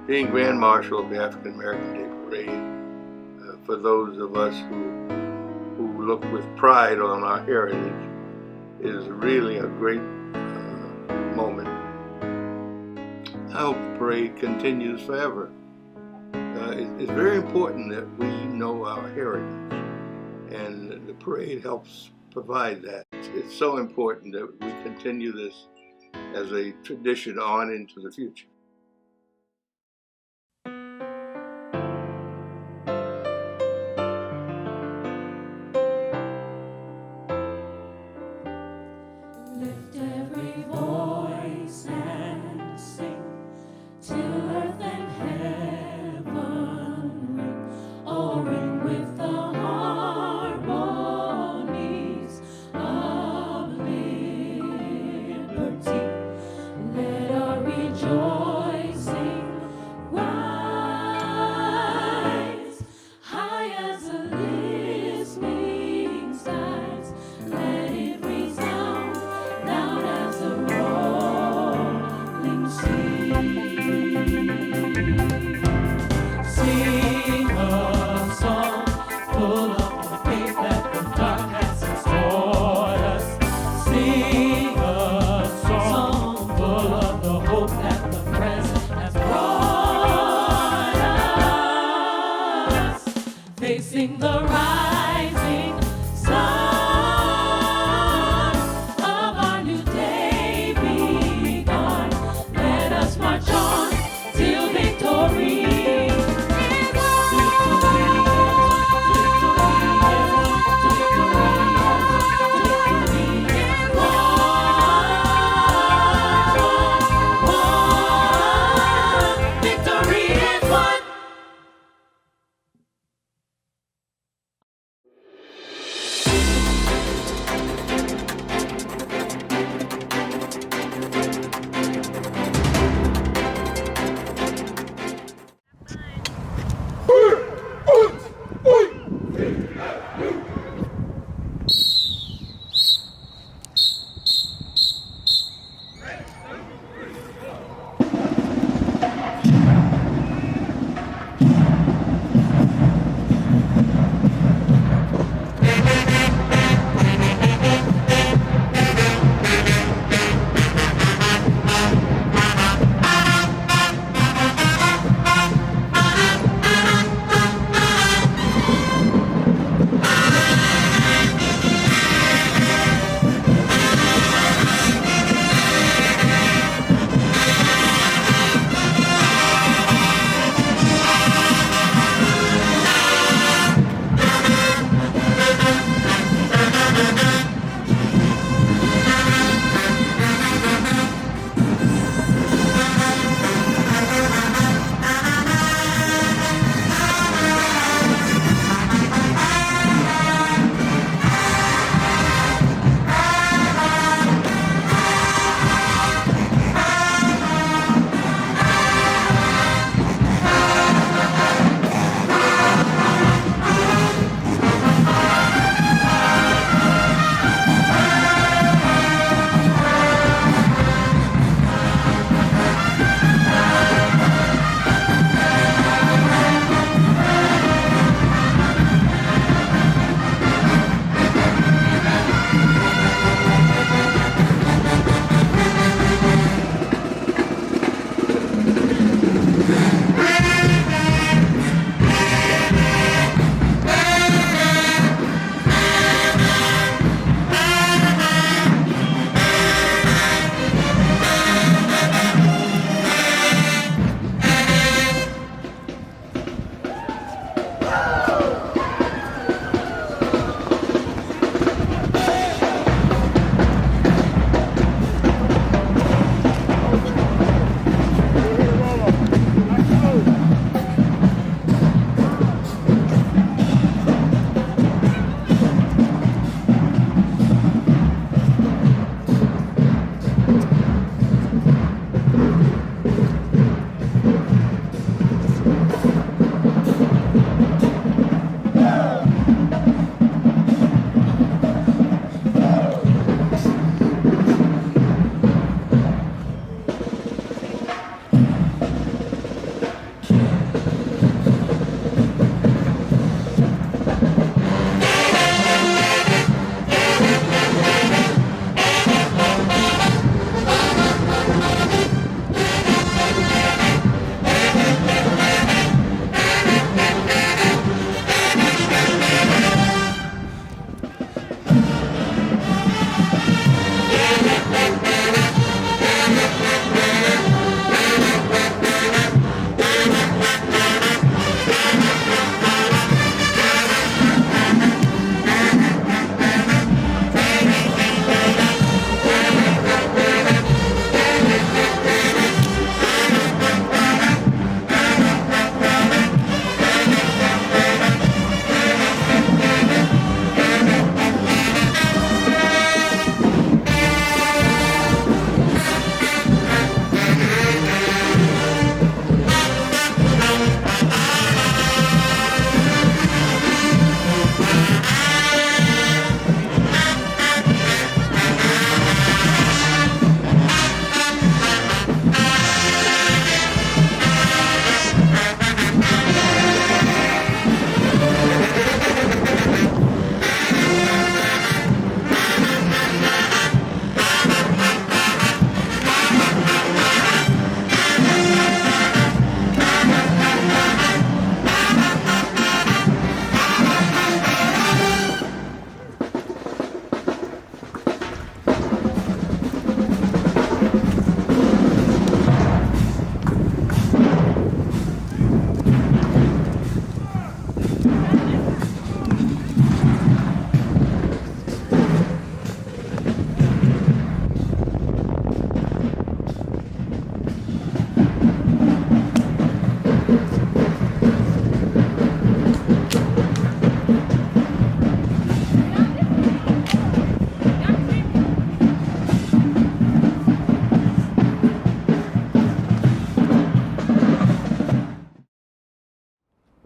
being Grand Marshal of the African American Day Parade, for those of us who look with pride on our heritage, is really a great moment. I hope the parade continues forever. It's very important that we know our heritage, and the parade helps provide that. It's so important that we continue this as a tradition on into the future. Lift every voice and sing till earth and heaven ring, oh ring with the harmonies of liberty. Let our rejoice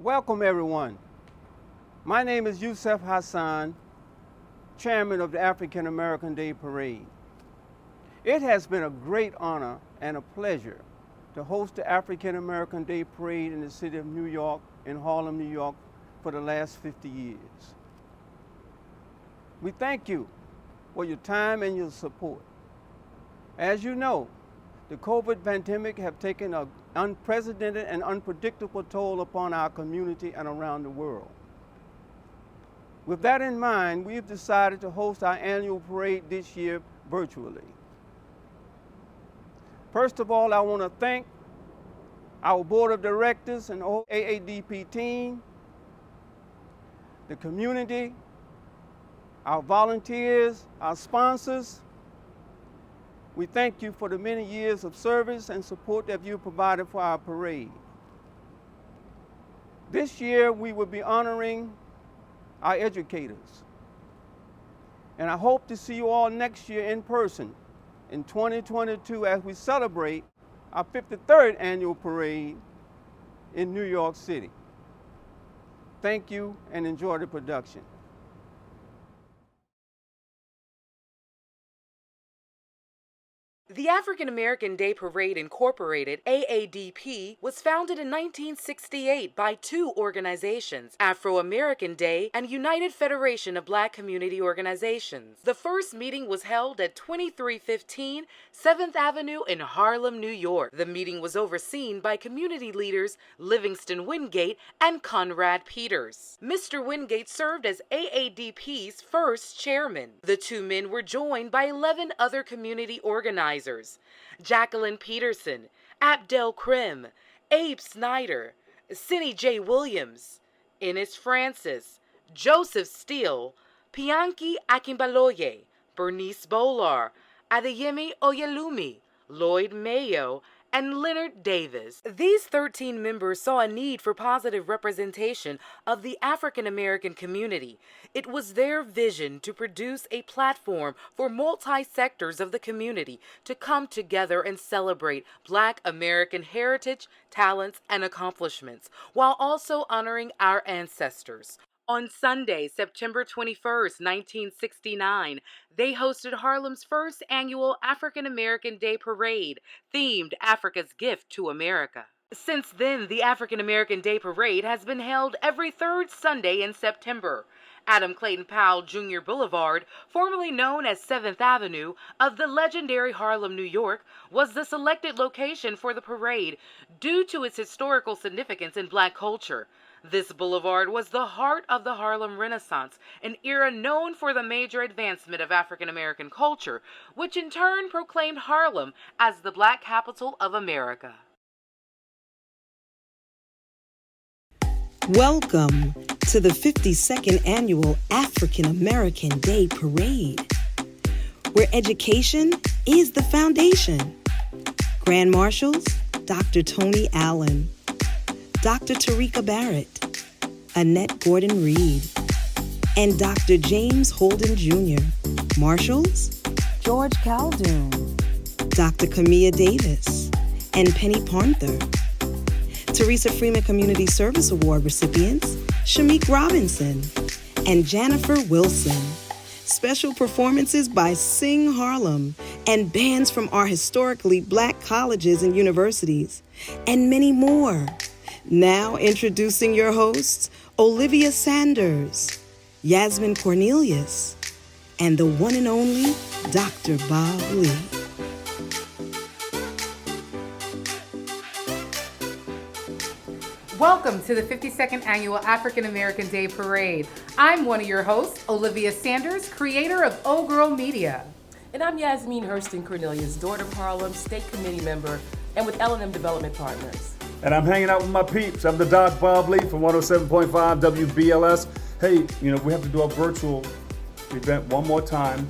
Welcome, everyone. My name is Yusuf Hassan, Chairman of the African American Day Parade. It has been a great honor and a pleasure to host the African American Day Parade in the city of New York, in Harlem, New York, for the last 50 years. We thank you for your time and your support. As you know, the COVID pandemic have taken an unprecedented and unpredictable toll upon our community and around the world. With that in mind, we've decided to host our annual parade this year virtually. First of all, I want to thank our board of directors and the whole AADP team, the community, our volunteers, our sponsors. We thank you for the many years of service and support that you provided for our parade. This year, we will be honoring our educators. And I hope to see you all next year in person in 2022 as we celebrate our 53rd annual parade in New York City. Thank you and enjoy the production. The African American Day Parade Incorporated, AADP, was founded in 1968 by two organizations, Afro-American Day and United Federation of Black Community Organizations. The first meeting was held at 2315 7th Avenue in Harlem, New York. The meeting was overseen by community leaders Livingston Wingate and Conrad Peters. Mr. Wingate served as AADP's first chairman. The two men were joined by 11 other community organizers: Jacqueline Peterson, Abdel Krim, Abe Snyder, Cindy J. Williams, Ennis Francis, Joseph Steele, Pianki Akimbaloye, Bernice Bolar, Adeyemi Oyelumi, Lloyd Mayo, and Leonard Davis. These 13 members saw a need for positive representation of the African American community. It was their vision to produce a platform for multi-sectors of the community to come together and celebrate Black American heritage, talents, and accomplishments, while also honoring our ancestors. On Sunday, September 21st, 1969, they hosted Harlem's first annual African American Day Parade, themed Africa's Gift to America. Since then, the African American Day Parade has been held every third Sunday in September. Adam Clayton Powell Jr. Boulevard, formerly known as 7th Avenue of the legendary Harlem, New York, was the selected location for the parade due to its historical significance in Black culture. This boulevard was the heart of the Harlem Renaissance, an era known for the major advancement of African American culture, which in turn proclaimed Harlem as the Black capital of America. Welcome to the 52nd Annual African American Day Parade, where education is the foundation. Grand Marshals, Dr. Tony Allen, Dr. Tarika Barrett, Annette Gordon-Reed, and Dr. James Holden Jr. Marshals, George Caldoun, Dr. Camilla Davis, and Penny Parther. Teresa Freeman Community Service Award recipients, Shamik Robinson and Jennifer Wilson. Special performances by Sing Harlem and bands from our historically Black colleges and universities, and many more. Now introducing your hosts, Olivia Sanders, Yasmin Cornelius, and the one and only Dr. Bob Lee. Welcome to the 52nd Annual African American Day Parade. I'm one of your hosts, Olivia Sanders, creator of Oh Girl Media. And I'm Yasmin Hurston Cornelius, daughter of Harlem, state committee member, and with L&M Development Partners. And I'm hanging out with my peeps. I'm the Doc Bob Lee from 107.5 WBLS. Hey, we have to do a virtual event one more time,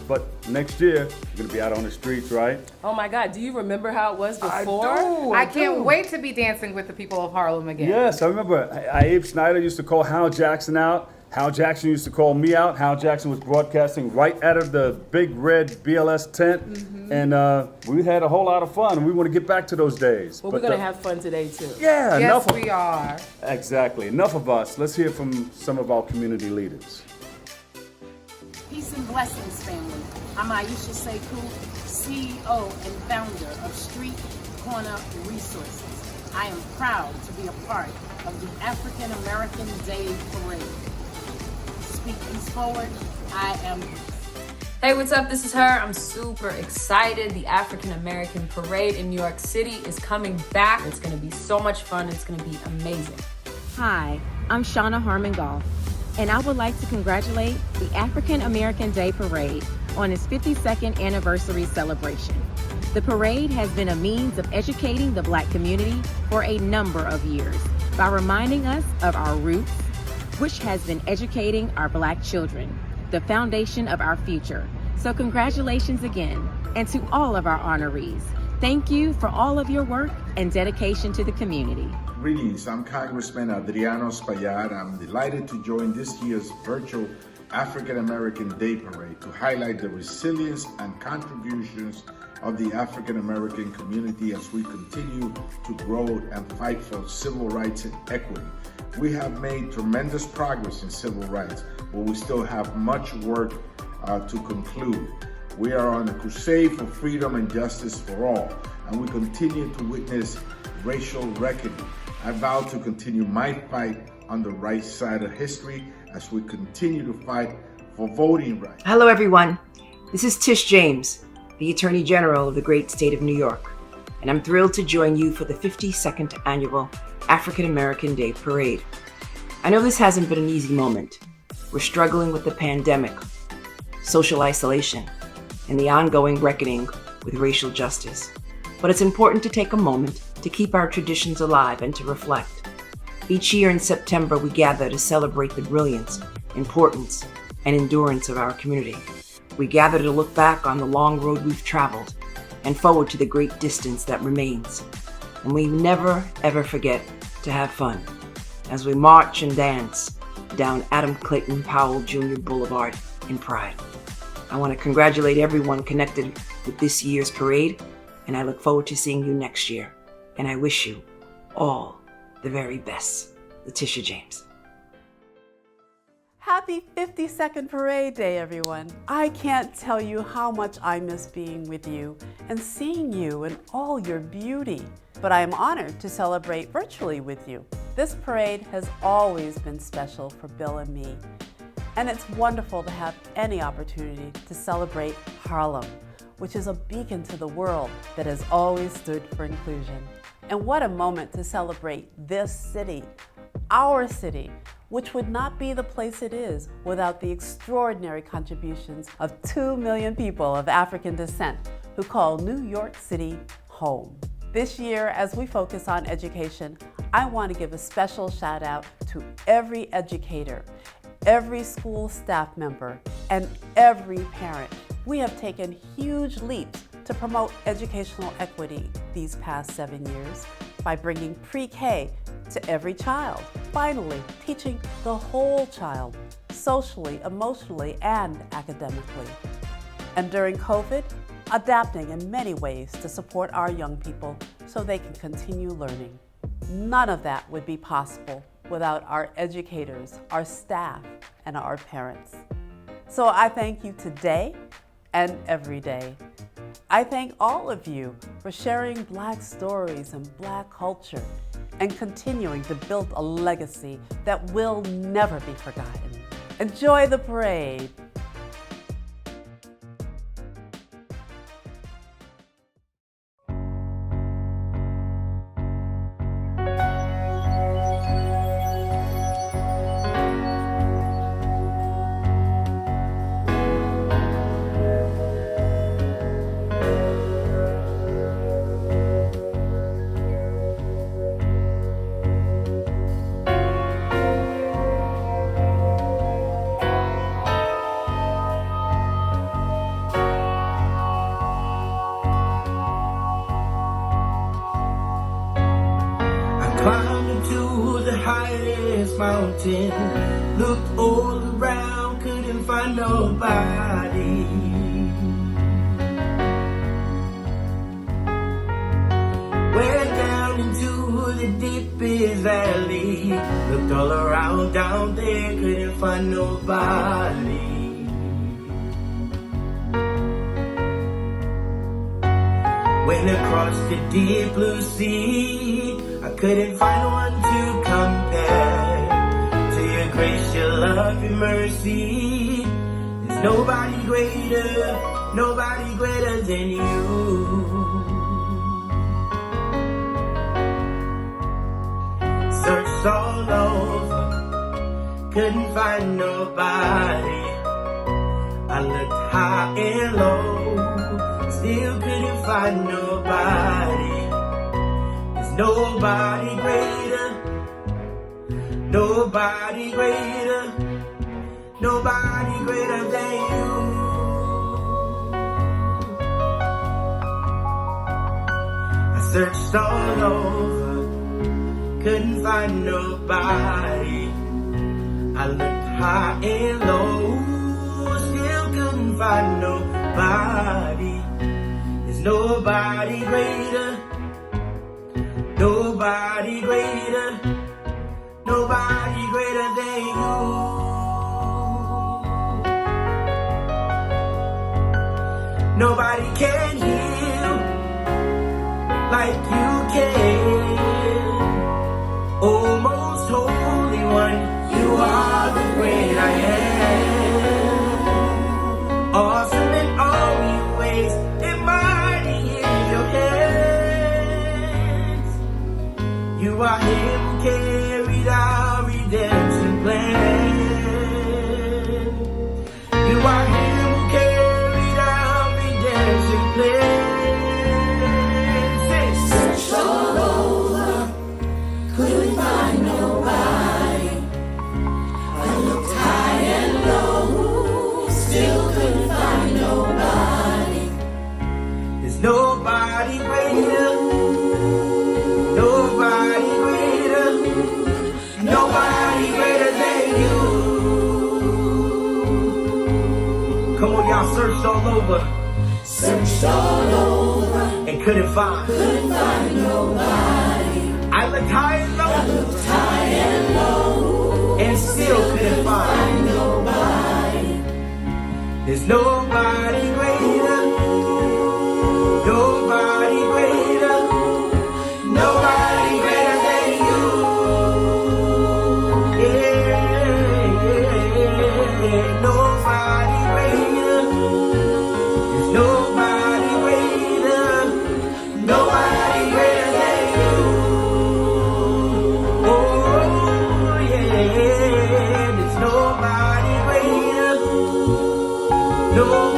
but next year, we're gonna be out on the streets, right? Oh my God, do you remember how it was before? I can't wait to be dancing with the people of Harlem again. Yes, I remember Abe Snyder used to call Hal Jackson out. Hal Jackson used to call me out. Hal Jackson was broadcasting right out of the big red BLS tent, and we had a whole lot of fun. And we want to get back to those days. Well, we're going to have fun today, too. Yeah, Yes, we are. Exactly. Enough of us. Let's hear from some of our community leaders. Peace and blessings, family. I'm Aisha Sekou, CEO and founder of Street Corner Resources. I am proud to be a part of the African American Day Parade. Speaking forward, I am. Hey, what's up? This is her. I'm super excited. The African American Parade in New York City is coming back. It's going to be so much fun. It's going to be amazing. Hi, I'm Shauna Harmon Goff, and I would like to congratulate the African American Day Parade on its 52nd anniversary celebration. The parade has been a means of educating the Black community for a number of years by reminding us of our roots, which has been educating our Black children, the foundation of our future. So congratulations again, and to all of our honorees. Thank you for all of your work and dedication to the community. Greetings, I'm Congressman Adriano Espaillat. I'm delighted to join this year's virtual African American Day Parade to highlight the resilience and contributions of the African American community as we continue to grow and fight for civil rights and equity. We have made tremendous progress in civil rights, but we still have much work to conclude. We are on a crusade for freedom and justice for all, and we continue to witness racial reckoning. I vow to continue my fight on the right side of history as we continue to fight for voting rights. Hello everyone, this is Tish James, the Attorney General of the great state of New York, and I'm thrilled to join you for the 52nd annual African American Day Parade. I know this hasn't been an easy moment. We're struggling with the pandemic, social isolation, and the ongoing reckoning with racial justice. But it's important to take a moment to keep our traditions alive and to reflect. Each year in September, we gather to celebrate the brilliance, importance, and endurance of our community. We gather to look back on the long road we've traveled and forward to the great distance that remains. And we never, ever forget to have fun as we march and dance down Adam Clayton Powell Jr. Boulevard in pride. I want to congratulate everyone connected with this year's parade, and I look forward to seeing you next year. And I wish you all the very best. Letitia James. Happy 52nd Parade Day, everyone. I can't tell you how much I miss being with you and seeing you in all your beauty. But I am honored to celebrate virtually with you. This parade has always been special for Bill and me. And it's wonderful to have any opportunity to celebrate Harlem, which is a beacon to the world that has always stood for inclusion. And what a moment to celebrate this city, our city, which would not be the place it is without the extraordinary contributions of 2 million people of African descent who call New York City home. This year, as we focus on education, I want to give a special shout out to every educator, every school staff member, and every parent. We have taken huge leaps to promote educational equity these past 7 years by bringing pre-K to every child. Finally, teaching the whole child, socially, emotionally, and academically. And during COVID, adapting in many ways to support our young people so they can continue learning. None of that would be possible without our educators, our staff, and our parents. So I thank you today and every day. I thank all of you for sharing Black stories and Black culture and continuing to build a legacy that will never be forgotten. Enjoy the parade. Climbed into the highest mountain. Looked all around, couldn't find nobody. Went down into the deepest valley. Looked all around down there, couldn't find nobody. Went across the deep blue sea. I couldn't find one to compare to your grace, your love, your mercy. There's nobody greater than you. Searched all over, couldn't find nobody. I looked high and low, still couldn't find nobody. There's nobody greater, nobody greater, nobody greater than you. I searched all over, couldn't find nobody. I looked high and low, still couldn't find nobody. There's nobody greater, nobody greater, nobody greater than you. Nobody can heal like you can. Oh, most holy one, you are the great I am. Awesome in all your ways, and mighty in your hands. You are him who carried our redemption plan. You are him who carried our redemption plan. Searched all over, couldn't find nobody. I looked high and low, still couldn't find nobody. There's nobody greater, nobody greater, nobody greater than you. Come on, y'all, searched all over. Searched all over, and couldn't find nobody. I looked high and low, and still couldn't find nobody. There's nobody greater, nobody greater, nobody greater than you. Yeah, nobody greater. There's nobody greater, nobody greater than you. Oh yeah, there's nobody greater, nobody.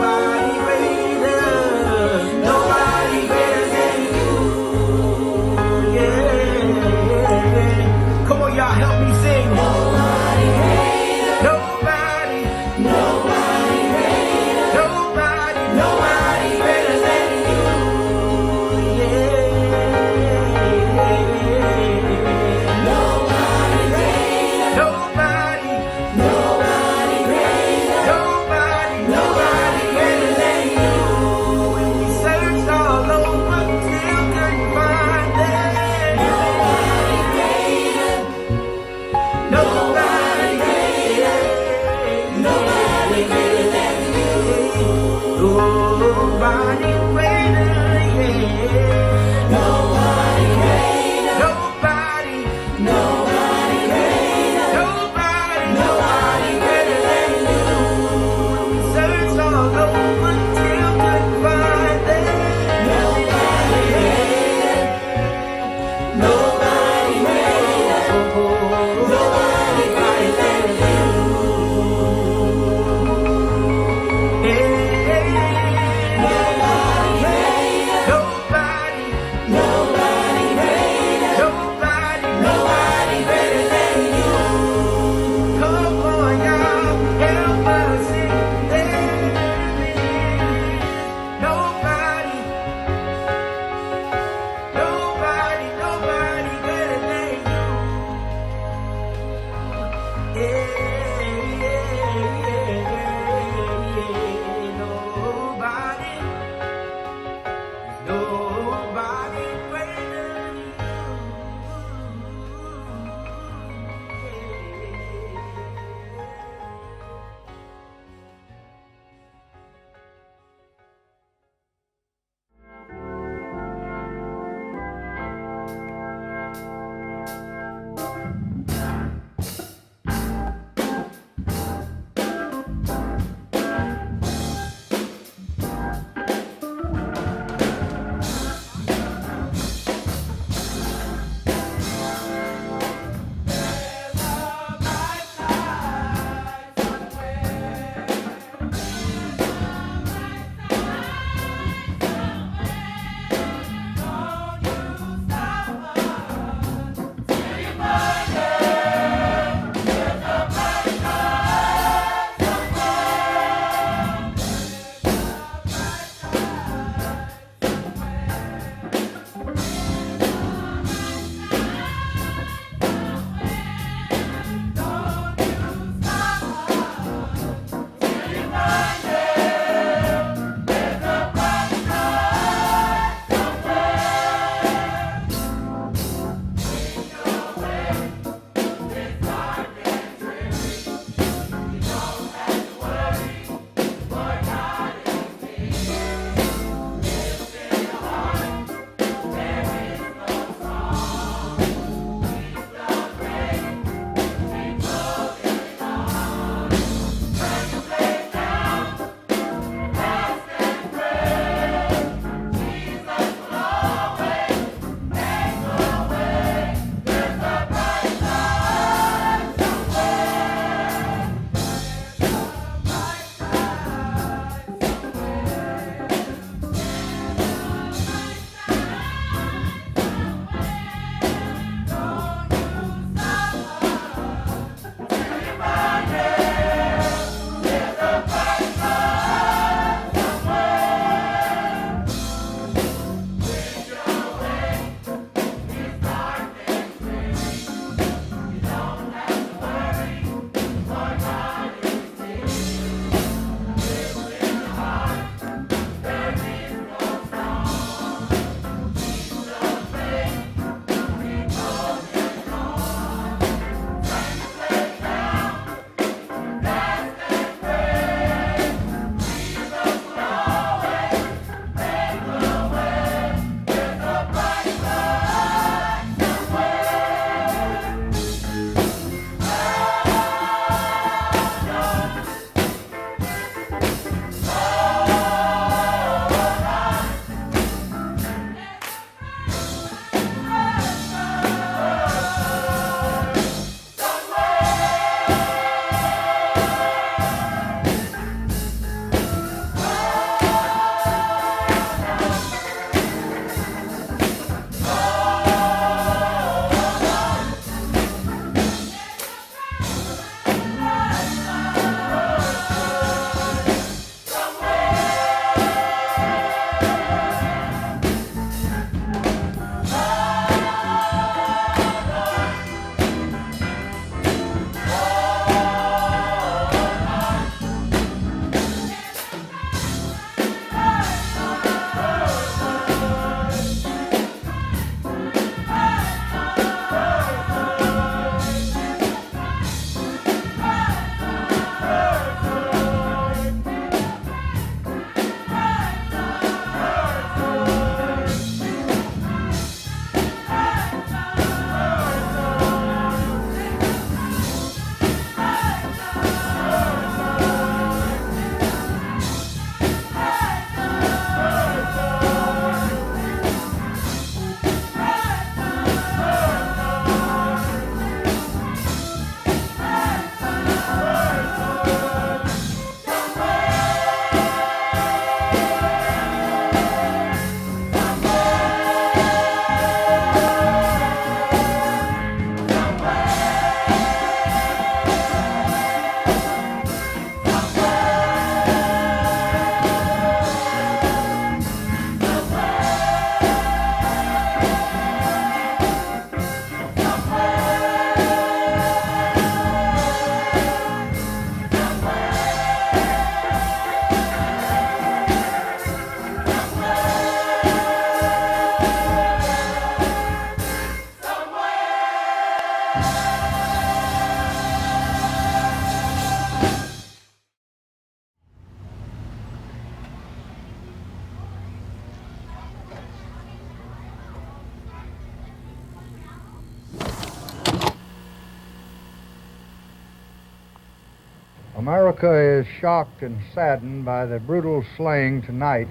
America is shocked and saddened by the brutal slaying tonight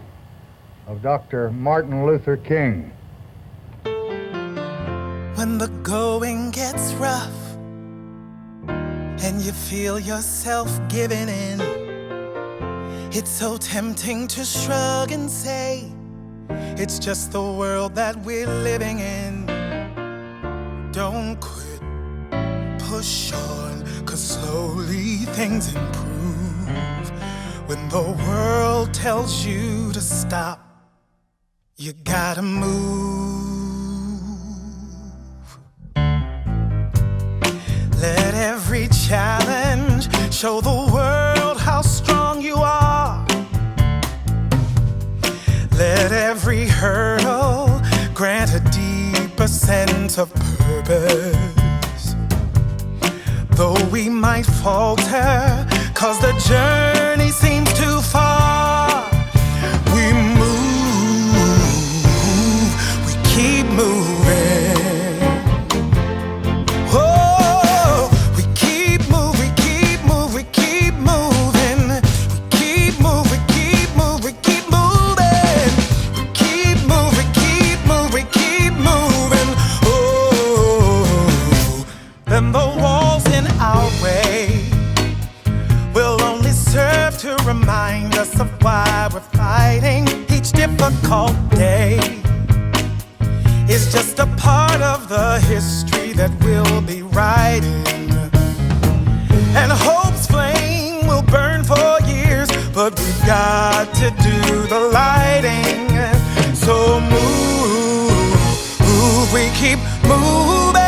of Dr. Martin Luther King. When the going gets rough and you feel yourself giving in, it's so tempting to shrug and say, it's just the world that we're living in. Don't quit, push on, 'cause slowly things improve. When the world tells you to stop, you gotta move. Let every challenge show the world how strong you are. Let every hurdle grant a deeper sense of purpose. Though we might falter, 'cause the journey seems too far, we move, we keep moving. Oh, we keep moving, we keep moving, we keep moving. We keep moving, keep moving, keep moving. We keep moving, keep moving, keep moving. Oh, then the walls in our way will only serve to remind us of why we're fighting. Each difficult day is just a part of the history that we'll be writing. And hope's flame will burn for years, but we've got to do the lighting. So move, move, we keep moving.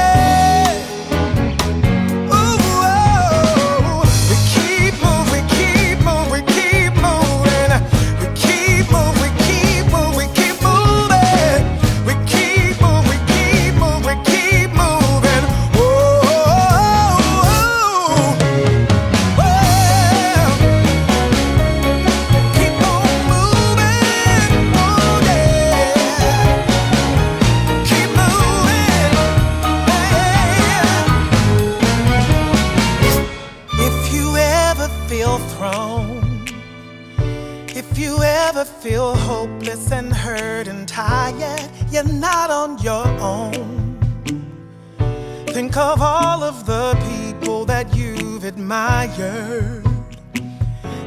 Feel hopeless and hurt and tired, you're not on your own. Think of all of the people that you've admired.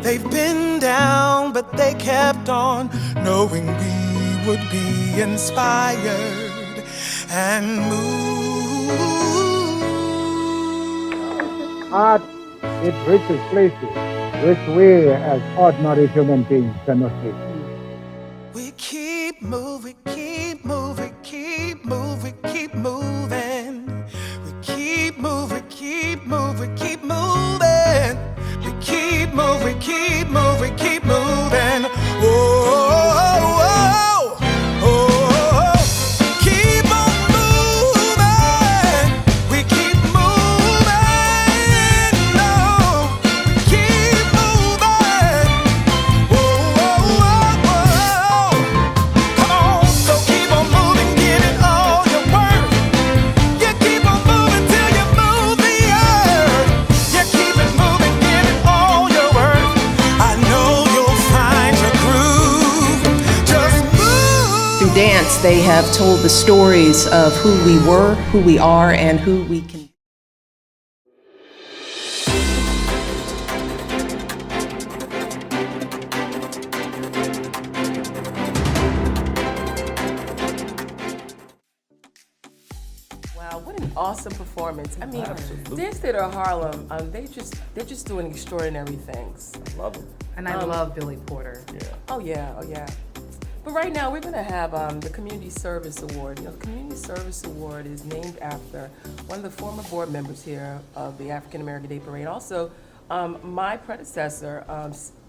They've been down, but they kept on, knowing we would be inspired and move. Art, it reaches places which we as ordinary human beings cannot reach. We keep moving, keep moving, keep moving, keep moving. We keep moving, keep moving, keep moving. We keep moving, keep moving, keep moving. Oh, oh, oh, oh. Keep on moving. We keep moving. No, we keep moving. Oh, oh, oh, oh. Come on, so keep on moving, give it all your worth. You keep on moving till you move the earth. You keep it moving, give it all your worth. I know you'll find your groove. Just move. Through dance, they have told the stories of who we were, who we are, and who we can. Wow, what an awesome performance! I mean, Dance Theater Harlem, they're just doing extraordinary things. I love them. And I love Billy Porter. Yeah. Oh yeah, oh yeah. But right now we're gonna have the Community Service Award. You know, the Community Service Award is named after one of the former board members here of the African American Day Parade. Also, my predecessor,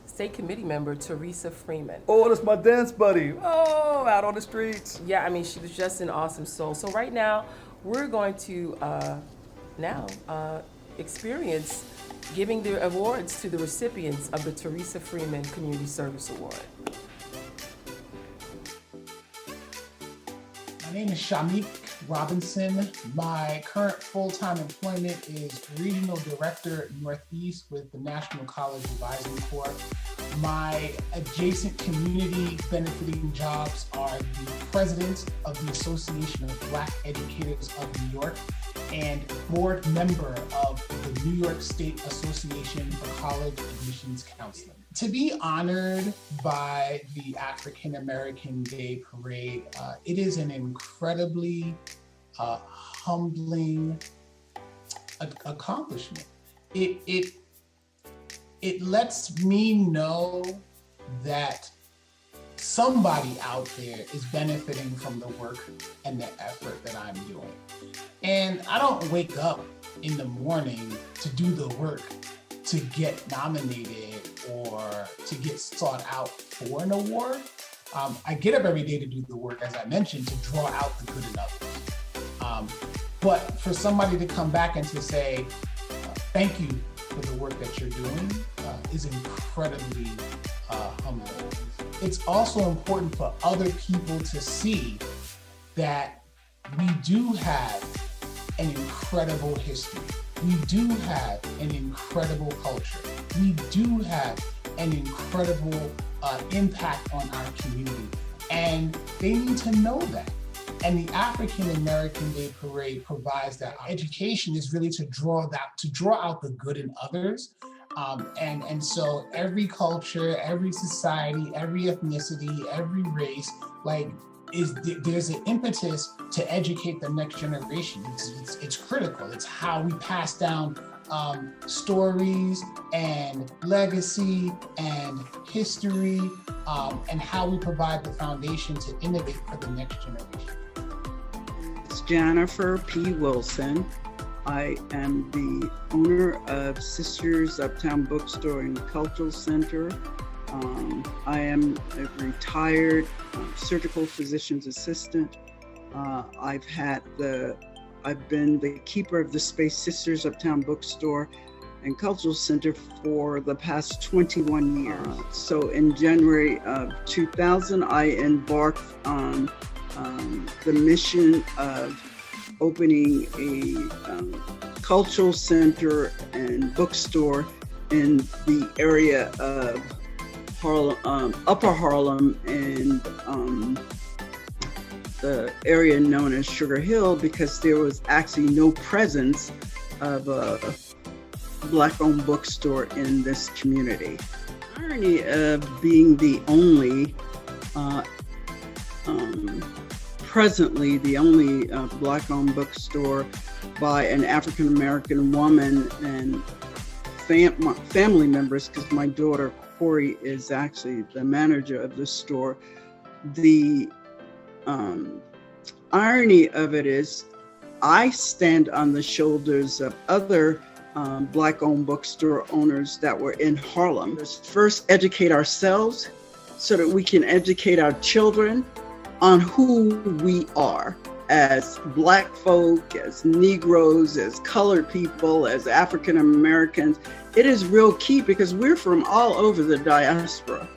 State Committee member Teresa Freeman. Oh, that's my dance buddy. Oh, out on the streets. Yeah, I mean, she was just an awesome soul. So right now, we're going to experience giving the awards to the recipients of the Teresa Freeman Community Service Award. My name is Shamik Robinson. My current full-time employment is Regional Director Northeast with the National College Advising Corps. My adjacent community benefiting jobs are the President of the Association of Black Educators of New York and board member of the New York State Association for College Admissions Counseling. To be honored by the African American Day Parade, it is an incredibly humbling accomplishment. It lets me know that somebody out there is benefiting from the work and the effort that I'm doing. And I don't wake up in the morning to do the work to get nominated or to get sought out for an award. I get up every day to do the work, as I mentioned, to draw out the good in others. But for somebody to come back and to say, thank you for the work that you're doing is incredibly humbling. It's also important for other people to see that we do have an incredible history. We do have an incredible culture. We do have an incredible impact on our community. And they need to know that. And the African American Day Parade provides that. Education is really to draw out the good in others. And so every culture, every society, every ethnicity, every race, there's an impetus to educate the next generation. It's critical. It's how we pass down stories and legacy and history, and how we provide the foundation to innovate for the next generation. It's Jennifer P. Wilson. I am the owner of Sisters Uptown Bookstore and Cultural Center. I am a retired surgical physician's assistant. I've been the keeper of the space Sisters Uptown Bookstore and Cultural Center for the past 21 years. So in January of 2000, I embarked on the mission of opening a cultural center and bookstore in the area of Harlem, Upper Harlem, and the area known as Sugar Hill, because there was actually no presence of a Black-owned bookstore in this community. The irony of being the only, presently the only Black-owned bookstore by an African-American woman and family members, because my daughter Corey is actually the manager of the store. The irony of it is I stand on the shoulders of other Black-owned bookstore owners that were in Harlem. Let's first educate ourselves so that we can educate our children on who we are as Black folk, as Negroes, as colored people, as African Americans. It is real key because we're from all over the diaspora.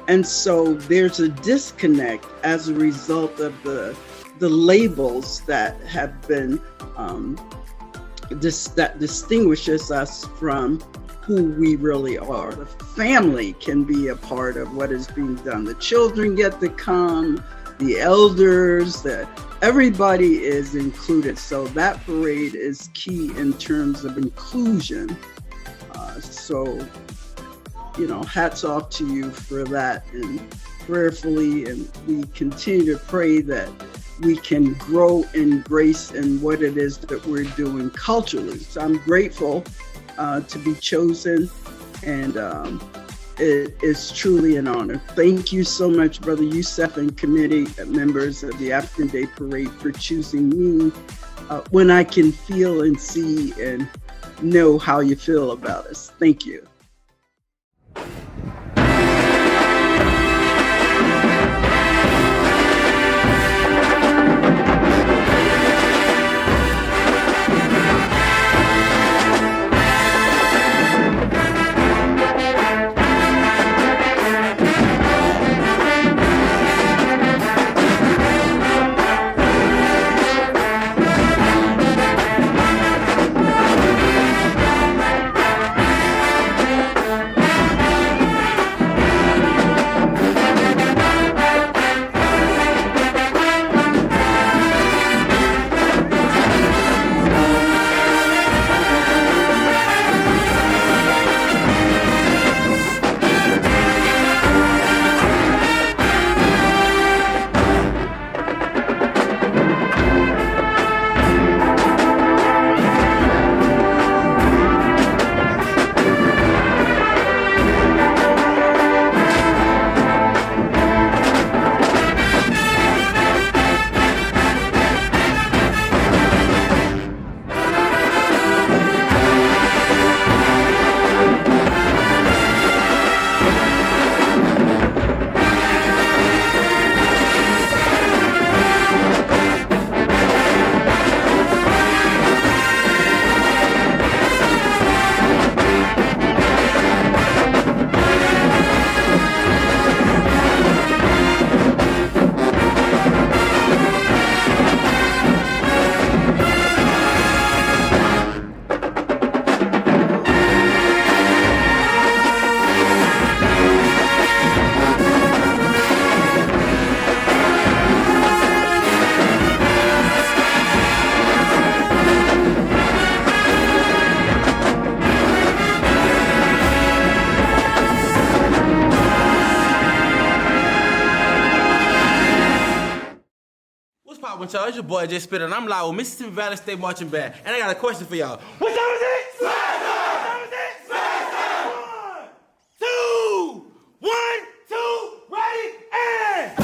And so there's a disconnect as a result of the labels that have been, that distinguishes us from who we really are. The family can be a part of what is being done. The children get to come, the elders, everybody is included. So that parade is key in terms of inclusion. So, hats off to you for that, and prayerfully, and we continue to pray that we can grow in grace in what it is that we're doing culturally. So I'm grateful to be chosen, and it is truly an honor. Thank you so much, Brother Youssef and committee members of the African Day Parade, for choosing me when I can feel and see and know how you feel about us. Thank you. with y'all? It's your boy Jay Spitter, and I'm live with Mississippi Valley State Marching Band. And I got a question for y'all. What time is it? Smash time! What time is it? Smash time! 1, 2, ready, and...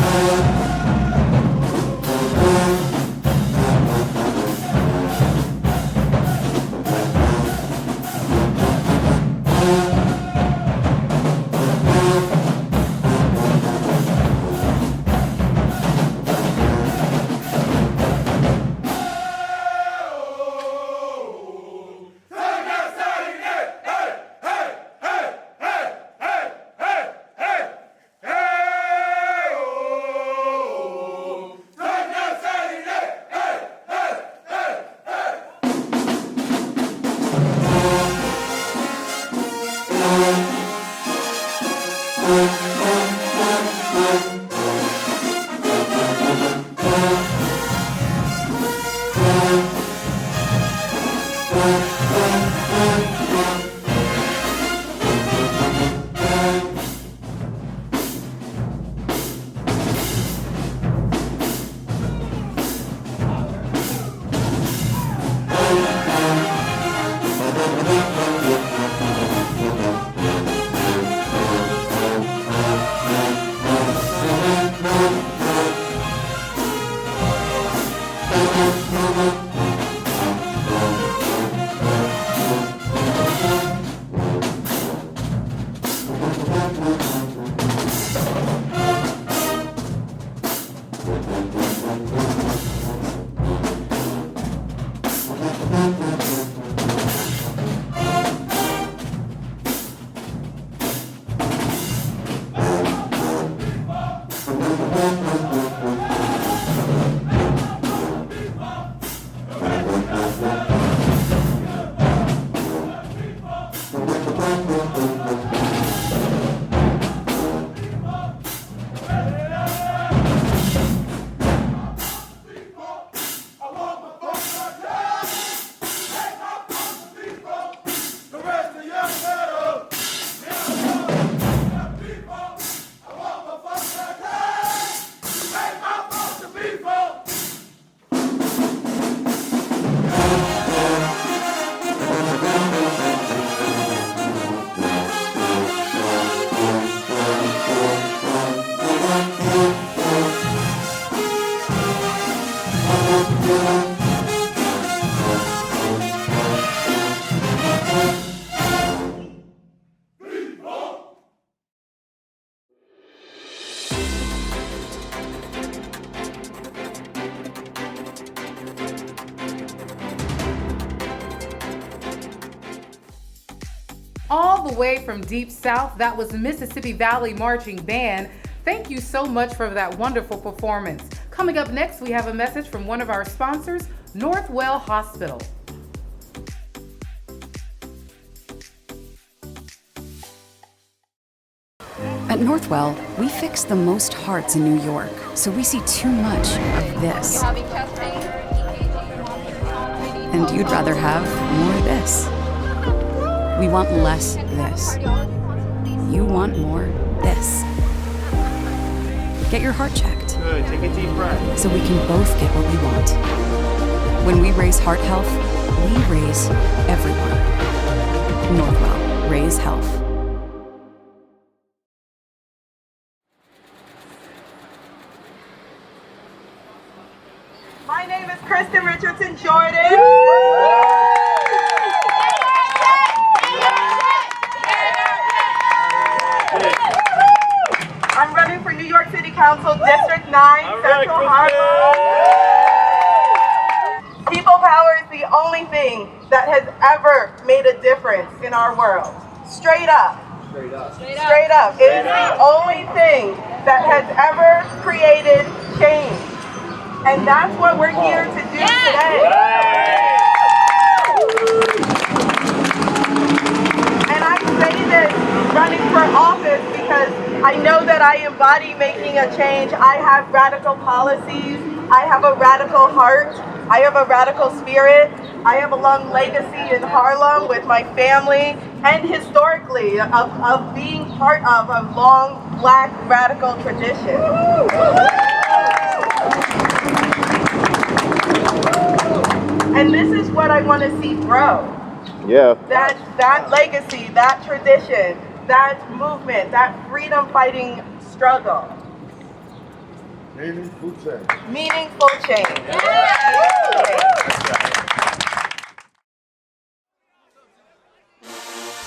All the way from deep south, that was the Mississippi Valley Marching Band. Thank you so much for that wonderful performance. Coming up next, we have a message from one of our sponsors, Northwell Hospital. At Northwell, we fix the most hearts in New York, so we see too much of this. And you'd rather have more of this. We want less this. You want more this. Get your heart checked. Good, take a deep breath. So we can both get what we want. When we raise heart health, we raise everyone. Northwell, raise health. My name is Kristen Richardson Jordan. I'm running for New York City Council District 9, Central Harlem. People power is the only thing that has ever made a difference in our world. Straight up. Straight up. Straight up. It is the only thing that has ever created change. And that's what we're here to do today. And I say this running for office because I know that I embody making a change. I have radical policies. I have a radical heart. I have a radical spirit. I have a long legacy in Harlem with my family and historically of being part of a long Black radical tradition. And this is what I want to see grow. Yeah. That legacy, that tradition, that movement, that freedom fighting struggle. Meaningful change. Meaningful change.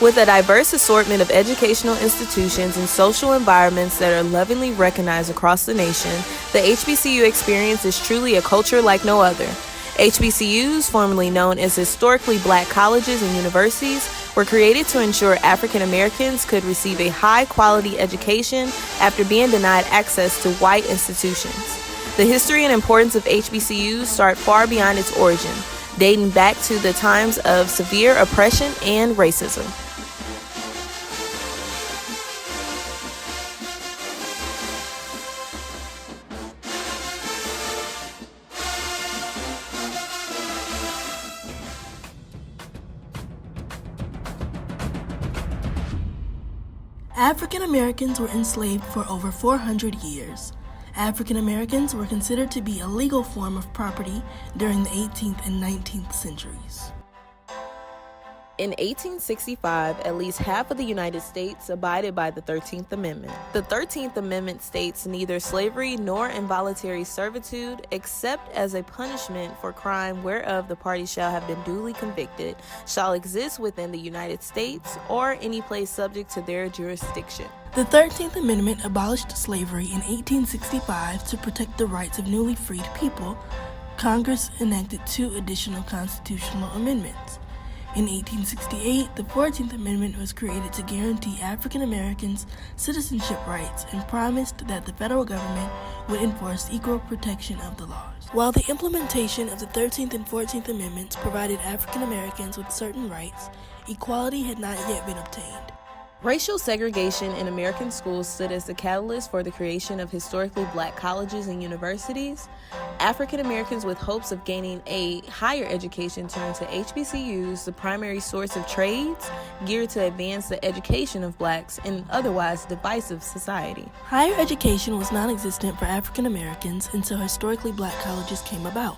With a diverse assortment of educational institutions and social environments that are lovingly recognized across the nation, the HBCU experience is truly a culture like no other. HBCUs, formerly known as historically black colleges and universities, were created to ensure African Americans could receive a high-quality education after being denied access to white institutions. The history and importance of HBCUs start far beyond its origin, dating back to the times of severe oppression and racism. African Americans were enslaved for over 400 years. African Americans were considered to be a legal form of property during the 18th and 19th centuries. In 1865, at least half of the United States abided by the 13th Amendment. The 13th Amendment states neither slavery nor involuntary servitude, except as a punishment for crime whereof the party shall have been duly convicted, shall exist within the United States or any place subject to their jurisdiction. The 13th Amendment abolished slavery in 1865 to protect the rights of newly freed people. Congress enacted 2 additional constitutional amendments. In 1868, the 14th Amendment was created to guarantee African Americans citizenship rights and promised that the federal government would enforce equal protection of the laws. While the implementation of the 13th and 14th Amendments provided African Americans with certain rights, equality had not yet been obtained. Racial segregation in American schools stood as the catalyst for the creation of historically black colleges and universities. African Americans with hopes of gaining a higher education turned to HBCUs, the primary source of trades, geared to advance the education of blacks in an otherwise divisive society. Higher education was non-existent for African Americans until historically black colleges came about.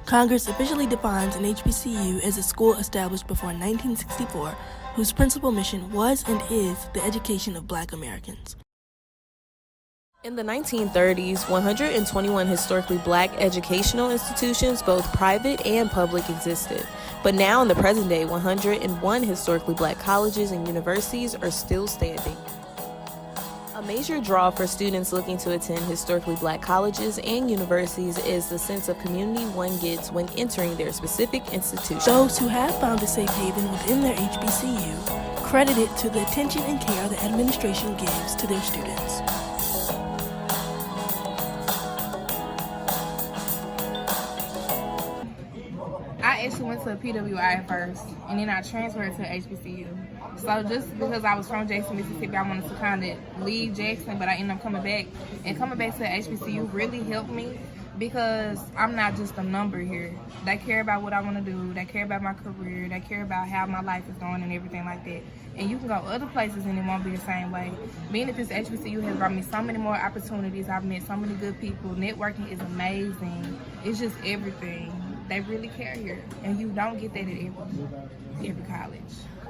Congress officially defines an HBCU as a school established before 1964 whose principal mission was and is the education of black Americans. In the 1930s, 121 historically black educational institutions, both private and public, existed. But now in the present day, 101 historically black colleges and universities are still standing. A major draw for students looking to attend historically black colleges and universities is the sense of community one gets when entering their specific institution. Those who have found a safe haven within their HBCU credit it to the attention and care the administration gives to their students. I actually went to PWI first, and then I transferred to HBCU. So just because I was from Jackson, Mississippi, I wanted to kind of leave Jackson, but I ended up coming back. And coming back to HBCU really helped me because I'm not just a number here. They care about what I want to do. They care about my career. They care about how my life is going and everything like that. And you can go other places and it won't be the same way. Being at this HBCU has brought me so many more opportunities. I've met so many good people. Networking is amazing. It's just everything. They really care here, and you don't get that at every college.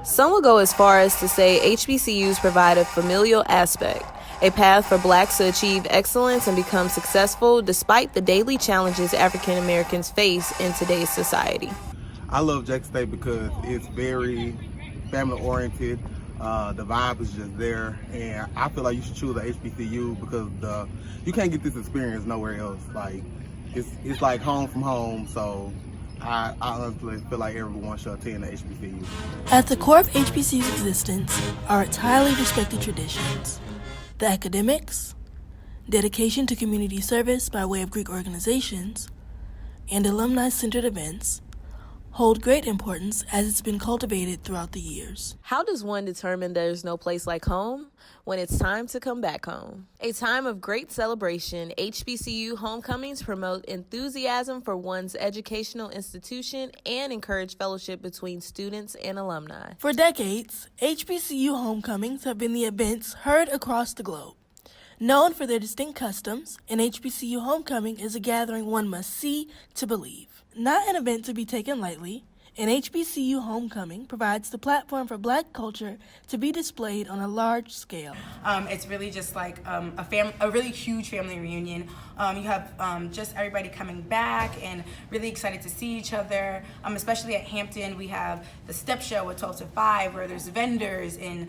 Some will go as far as to say HBCUs provide a familial aspect, a path for blacks to achieve excellence and become successful despite the daily challenges African Americans face in today's society. I love Jackson State because it's very family-oriented. The vibe is just there, and I feel like you should choose a HBCU because you can't get this experience nowhere else. Like, it's like home from home, so I honestly feel like everyone should attend the HBCU. At the core of HBCU's existence are its highly respected traditions. The academics, dedication to community service by way of Greek organizations, and alumni-centered events hold great importance as it's been cultivated throughout the years. How does one determine there's no place like home? When it's time to come back home. A time of great celebration, HBCU homecomings promote enthusiasm for one's educational institution and encourage fellowship between students and alumni. For decades, HBCU homecomings have been the events heard across the globe. Known for their distinct customs, an HBCU homecoming is a gathering one must see to believe. Not an event to be taken lightly, an HBCU homecoming provides the platform for Black culture to be displayed on a large scale. It's really just like a really huge family reunion. You have just everybody coming back and really excited to see each other. Especially at Hampton, we have the step show at 12 to 5 where there's vendors and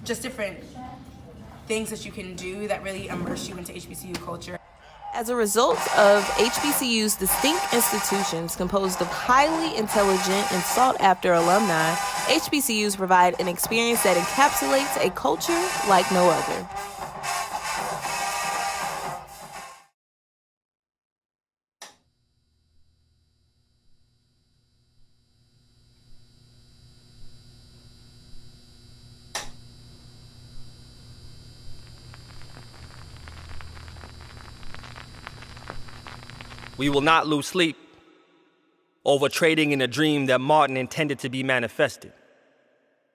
just different things that you can do that really immerse you into HBCU culture. As a result of HBCU's distinct institutions composed of highly intelligent and sought-after alumni, HBCUs provide an experience that encapsulates a culture like no other. We will not lose sleep over trading in a dream that Martin intended to be manifested.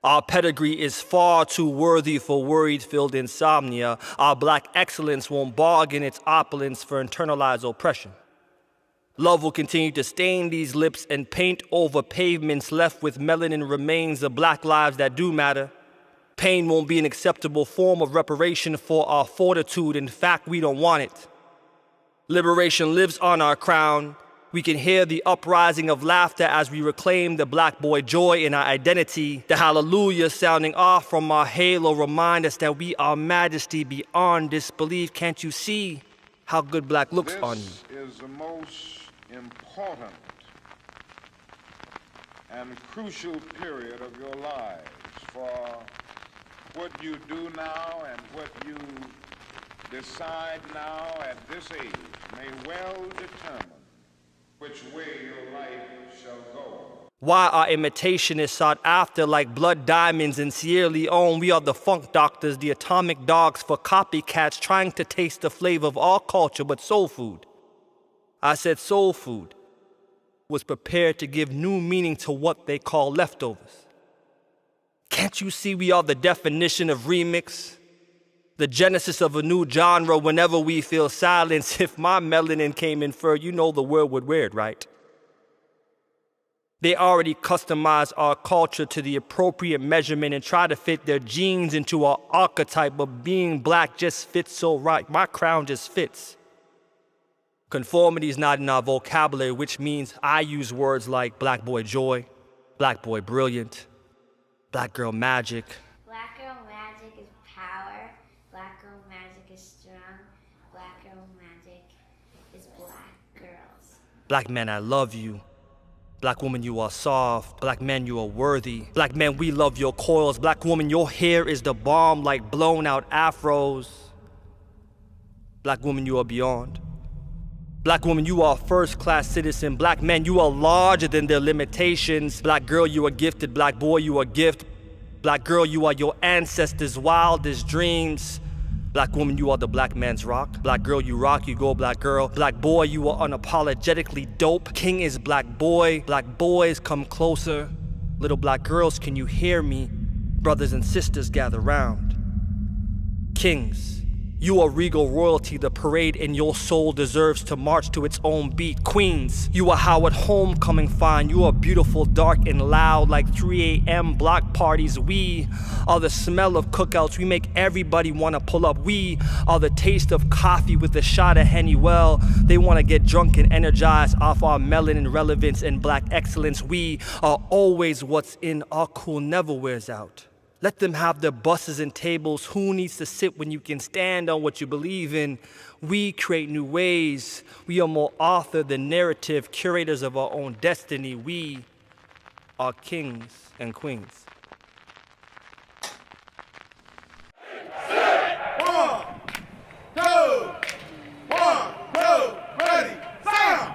Our pedigree is far too worthy for worried-filled insomnia. Our Black excellence won't bargain its opulence for internalized oppression. Love will continue to stain these lips and paint over pavements left with melanin remains of Black lives that do matter. Pain won't be an acceptable form of reparation for our fortitude. In fact, we don't want it. Liberation lives on our crown. We can hear the uprising of laughter as we reclaim the Black boy joy in our identity. The hallelujah sounding off from our halo remind us that we are majesty beyond disbelief. Can't you see how good Black looks on you? This is the most important and crucial period of your lives, for what you do now and what you decide now at this age may well determine which way your life shall go. Why our imitation is sought after like blood diamonds in Sierra Leone. We are the funk doctors, the atomic dogs for copycats trying to taste the flavor of all culture but soul food. I said soul food was prepared to give new meaning to what they call leftovers. Can't you see we are the definition of remix? The genesis of a new genre whenever we feel silence. If my melanin came inferred, you know the world would wear it, right? They already customize our culture to the appropriate measurement and try to fit their genes into our archetype of being Black just fits so right. My crown just fits. Conformity is not in our vocabulary, which means I use words like Black boy joy, Black boy brilliant, Black girl magic. Black girl magic is power. Black girl magic is strong. Black girl magic is Black girls. Black man, I love you. Black woman, you are soft. Black man, you are worthy. Black man, we love your coils. Black woman, your hair is the bomb like blown out afros. Black woman, you are beyond. Black woman, you are a first-class citizen. Black man, you are larger than their limitations. Black girl, you are gifted. Black boy, you are a gift. Black girl, you are your ancestors' wildest dreams. Black woman, you are the Black man's rock. Black girl, you rock, you go, Black girl. Black boy, you are unapologetically dope. King is Black boy. Black boys, come closer. Little Black girls, can you hear me? Brothers and sisters, gather round. Kings, you are regal royalty. The parade in your soul deserves to march to its own beat. Queens, you are how at homecoming find. You are beautiful, dark, and loud like 3 a.m. block parties. We are the smell of cookouts. We make everybody want to pull up. We are the taste of coffee with a shot of Henny. Well, they want to get drunk and energized off our melanin relevance and Black excellence. We are always what's in. Our cool never wears out. Let them have their buses and tables. Who needs to sit when you can stand on what you believe in? We create new ways. We are more author than narrative, curators of our own destiny. We are kings and queens. 1, 2, 1, 2, ready, sound!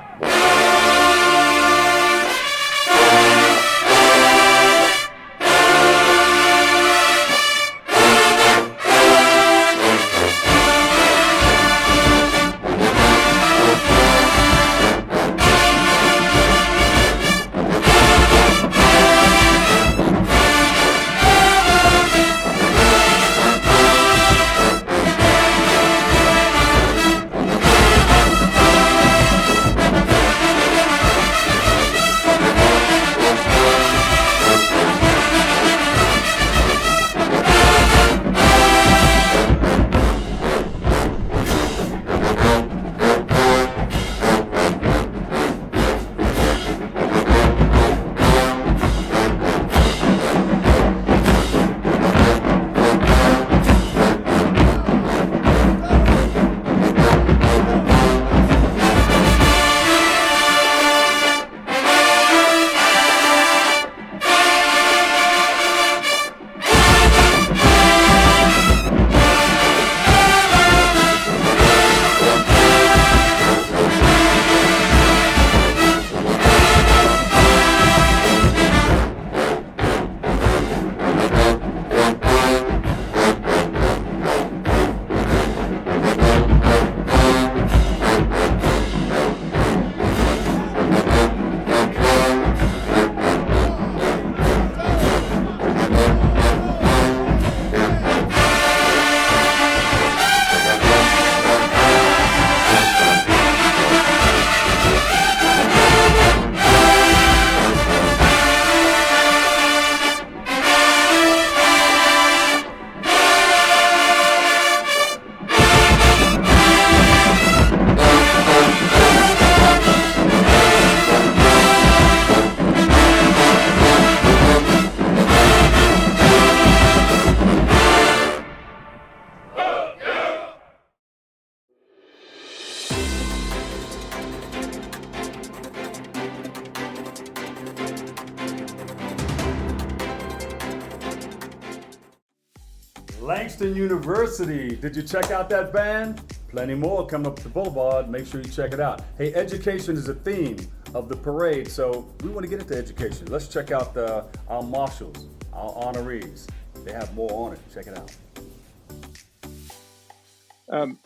Langston University. Did you check out that band? Plenty more coming up the boulevard. Make sure you check it out. Hey, education is a theme of the parade, so we want to get into education. Let's check out our marshals, our honorees. They have more on it. Check it out.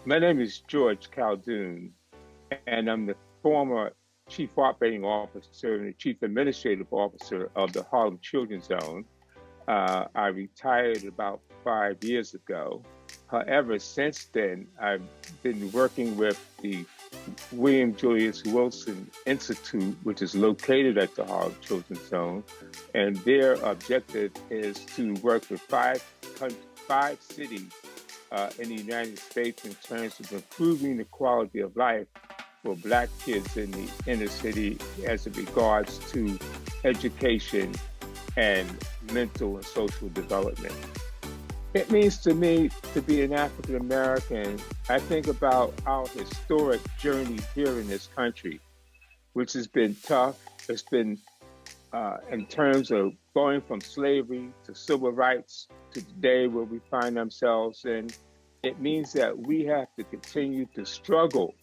My name is George Caldoon, and I'm the former Chief Operating Officer and the Chief Administrative Officer of the Harlem Children's Zone. I retired about 5 years ago. However, since then, I've been working with the William Julius Wilson Institute, which is located at the Harlem Children's Zone, and their objective is to work with five cities in the United States in terms of improving the quality of life for Black kids in the inner city as it regards to education and mental and social development. It means to me to be an African American, I think about our historic journey here in this country, which has been tough. It's been in terms of going from slavery to civil rights to today where we find ourselves in. It means that we have to continue to struggle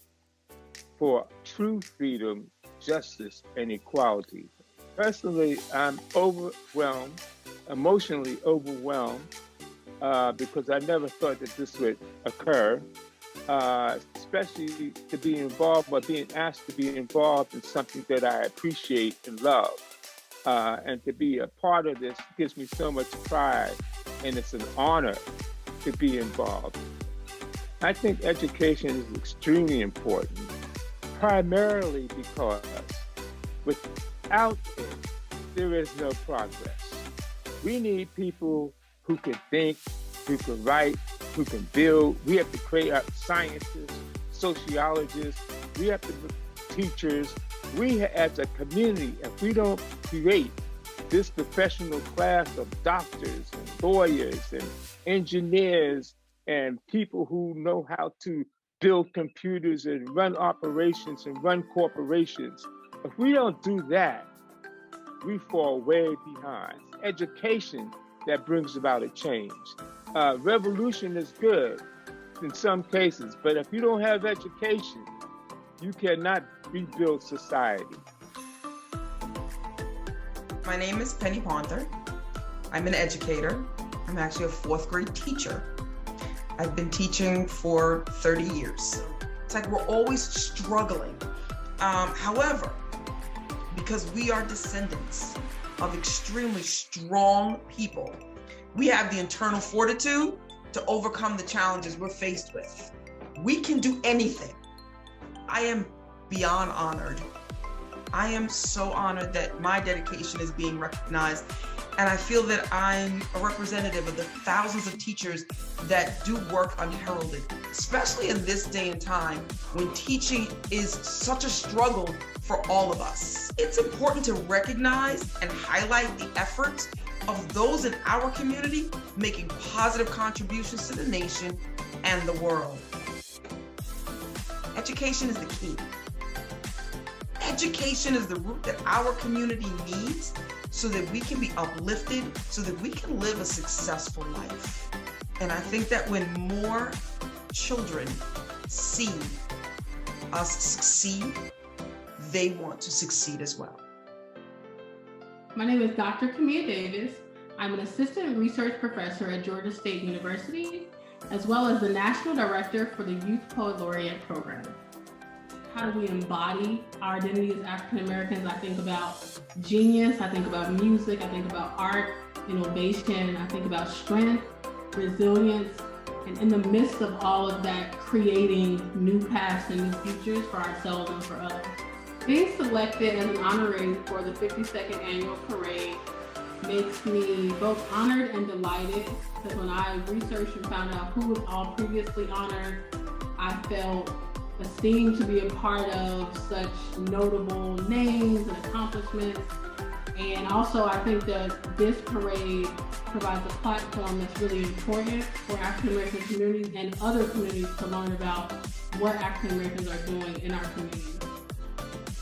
for true freedom, justice, and equality. Personally, I'm overwhelmed, emotionally overwhelmed, because I never thought that this would occur, especially to be involved or being asked to be involved in something that I appreciate and love. And to be a part of this gives me so much pride, and it's an honor to be involved. I think education is extremely important, primarily because without it, there is no progress. We need people who can think, who can write, who can build. We have to create scientists, sociologists. We have to be teachers. We, as a community, if we don't create this professional class of doctors and lawyers and engineers and people who know how to build computers and run operations and run corporations, if we don't do that, we fall way behind. Education that brings about a change. Revolution is good in some cases, but if you don't have education, you cannot rebuild society. My name is Penny Ponther. I'm an educator. I'm actually a 4th grade teacher. I've been teaching for 30 years. It's like we're always struggling. However, because we are descendants of extremely strong people, we have the internal fortitude to overcome the challenges we're faced with. We can do anything. I am beyond honored. I am so honored that my dedication is being recognized, and I feel that I'm a representative of the thousands of teachers that do work unheralded, especially in this day and time when teaching is such a struggle for all of us. It's important to recognize and highlight the efforts of those in our community making positive contributions to the nation and the world. Education is the key. Education is the root that our community needs so that we can be uplifted, so that we can live a successful life. And I think that when more children see us succeed, they want to succeed as well. My name is Dr. Camilla Davis. I'm an assistant research professor at Georgia State University, as well as the National Director for the Youth Poet Laureate Program. How do we embody our identity as African Americans? I think about genius, I think about music, I think about art, innovation, I think about strength, resilience, and in the midst of all of that, creating new paths and new futures for ourselves and for others. Being selected as an honoree for the 52nd annual parade makes me both honored and delighted, because when I researched and found out who was all previously honored, I felt esteemed to be a part of such notable names and accomplishments. And also I think that this parade provides a platform that's really important for African American communities and other communities to learn about what African Americans are doing in our communities.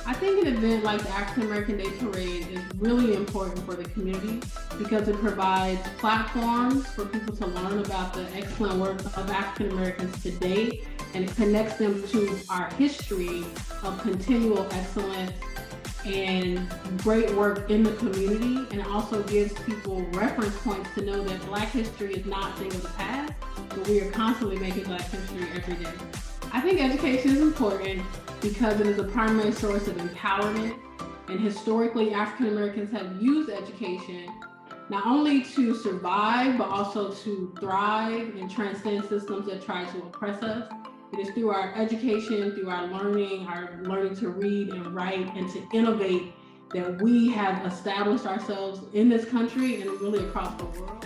I think an event like the African American Day Parade is really important for the community because it provides platforms for people to learn about the excellent work of African Americans today, and it connects them to our history of continual excellence and great work in the community, and it also gives people reference points to know that Black history is not a thing of the past, but we are constantly making Black history every day. I think education is important because it is a primary source of empowerment, and historically African Americans have used education not only to survive, but also to thrive and transcend systems that try to oppress us. It is through our education, through our learning to read and write and to innovate, that we have established ourselves in this country and really across the world.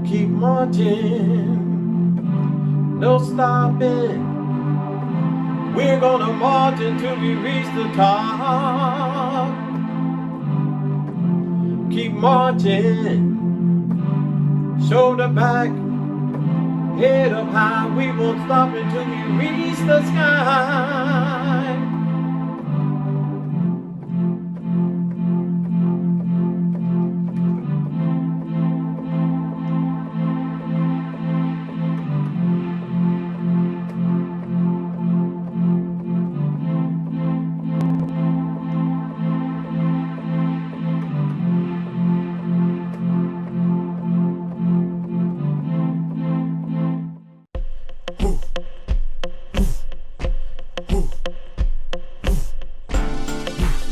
Keep marching, no stopping. We're gonna march until we reach the top. Keep marching, shoulder back, head up high. We won't stop until we reach the sky.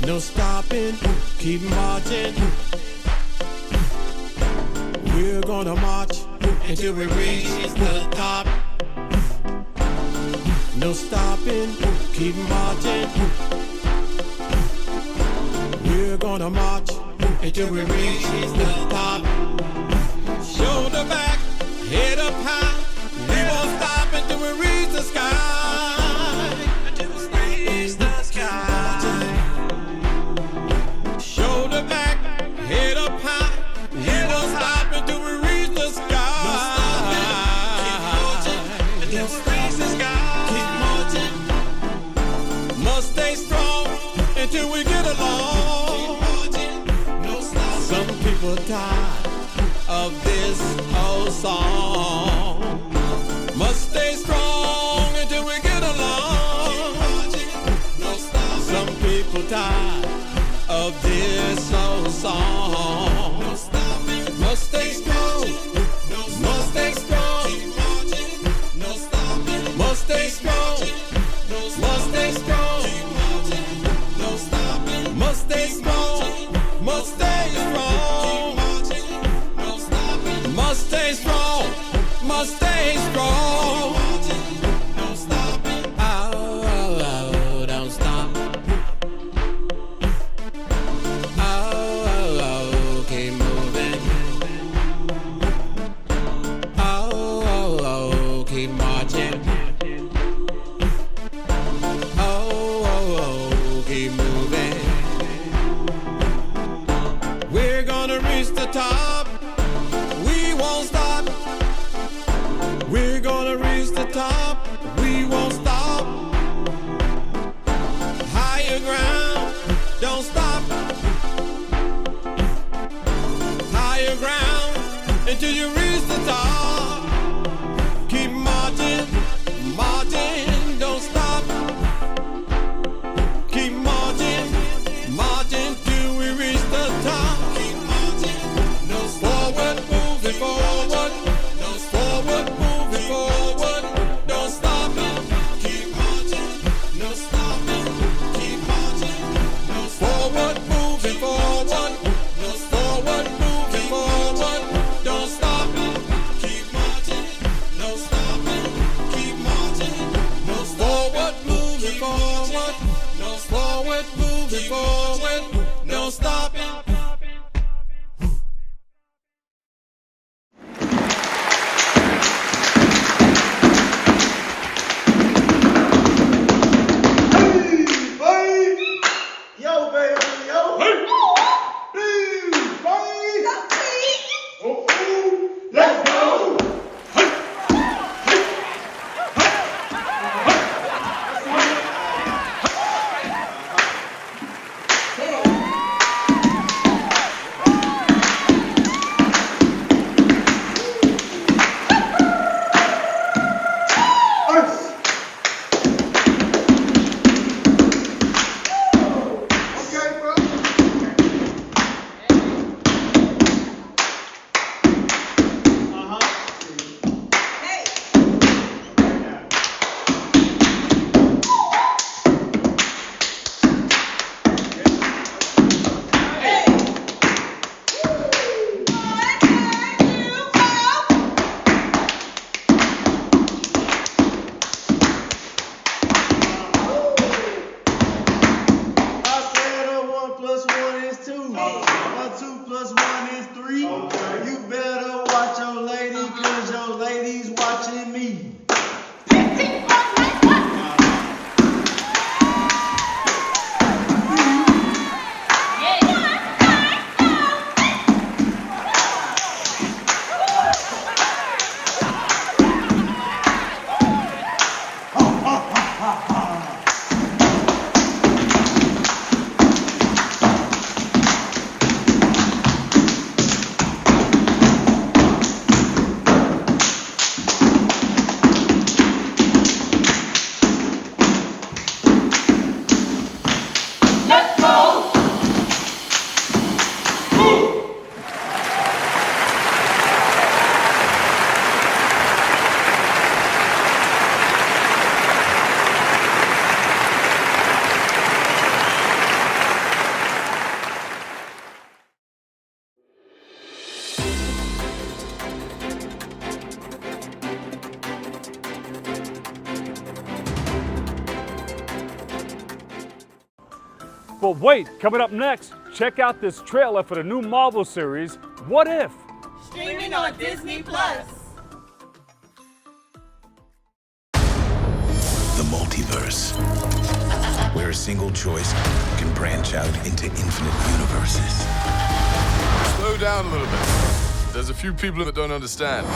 No stopping, keep marching. We're gonna march until we reach the top. No stopping, keep marching. We're gonna march until we reach the top. Shoulder back, head up high. We won't stop until we reach the sky. Until we reach the sky. Shoulder back, head up high. We won't stop until we reach the sky. Until we reach the sky. Keep marching. Must stay strong until we get along. Some people tired of this old song. Must stay strong until we get along. Some people tired of this old song. Must stay strong. Must stay strong. Must stay strong. Must stay strong. Must stay strong. Must stay strong. Must stay strong. Must stay strong. Oh, don't stop. Oh, keep moving. Oh, keep marching. Oh, keep moving. We're gonna reach the top. We won't stop. We're gonna reach the top. We won't stop. Higher ground, don't stop. Higher ground until you reach the top. Keep marching, marching, don't stop. Keep marching, marching till we reach the top. Keep marching, no forward, moving forward. No forward, moving forward. Don't stop it. Keep marching, no stopping. Keep marching, no forward, moving forward. No forward, moving forward. Don't stop it. Keep marching, no stopping. Keep marching, no forward, moving forward. No forward, moving forward. Don't stop it. ladies watching me. But wait, coming up next, check out this trailer for the new Marvel series, What If? Streaming on Disney Plus. The multiverse, where a single choice can branch out into infinite universes. Slow down a little bit. There's a few people that don't understand.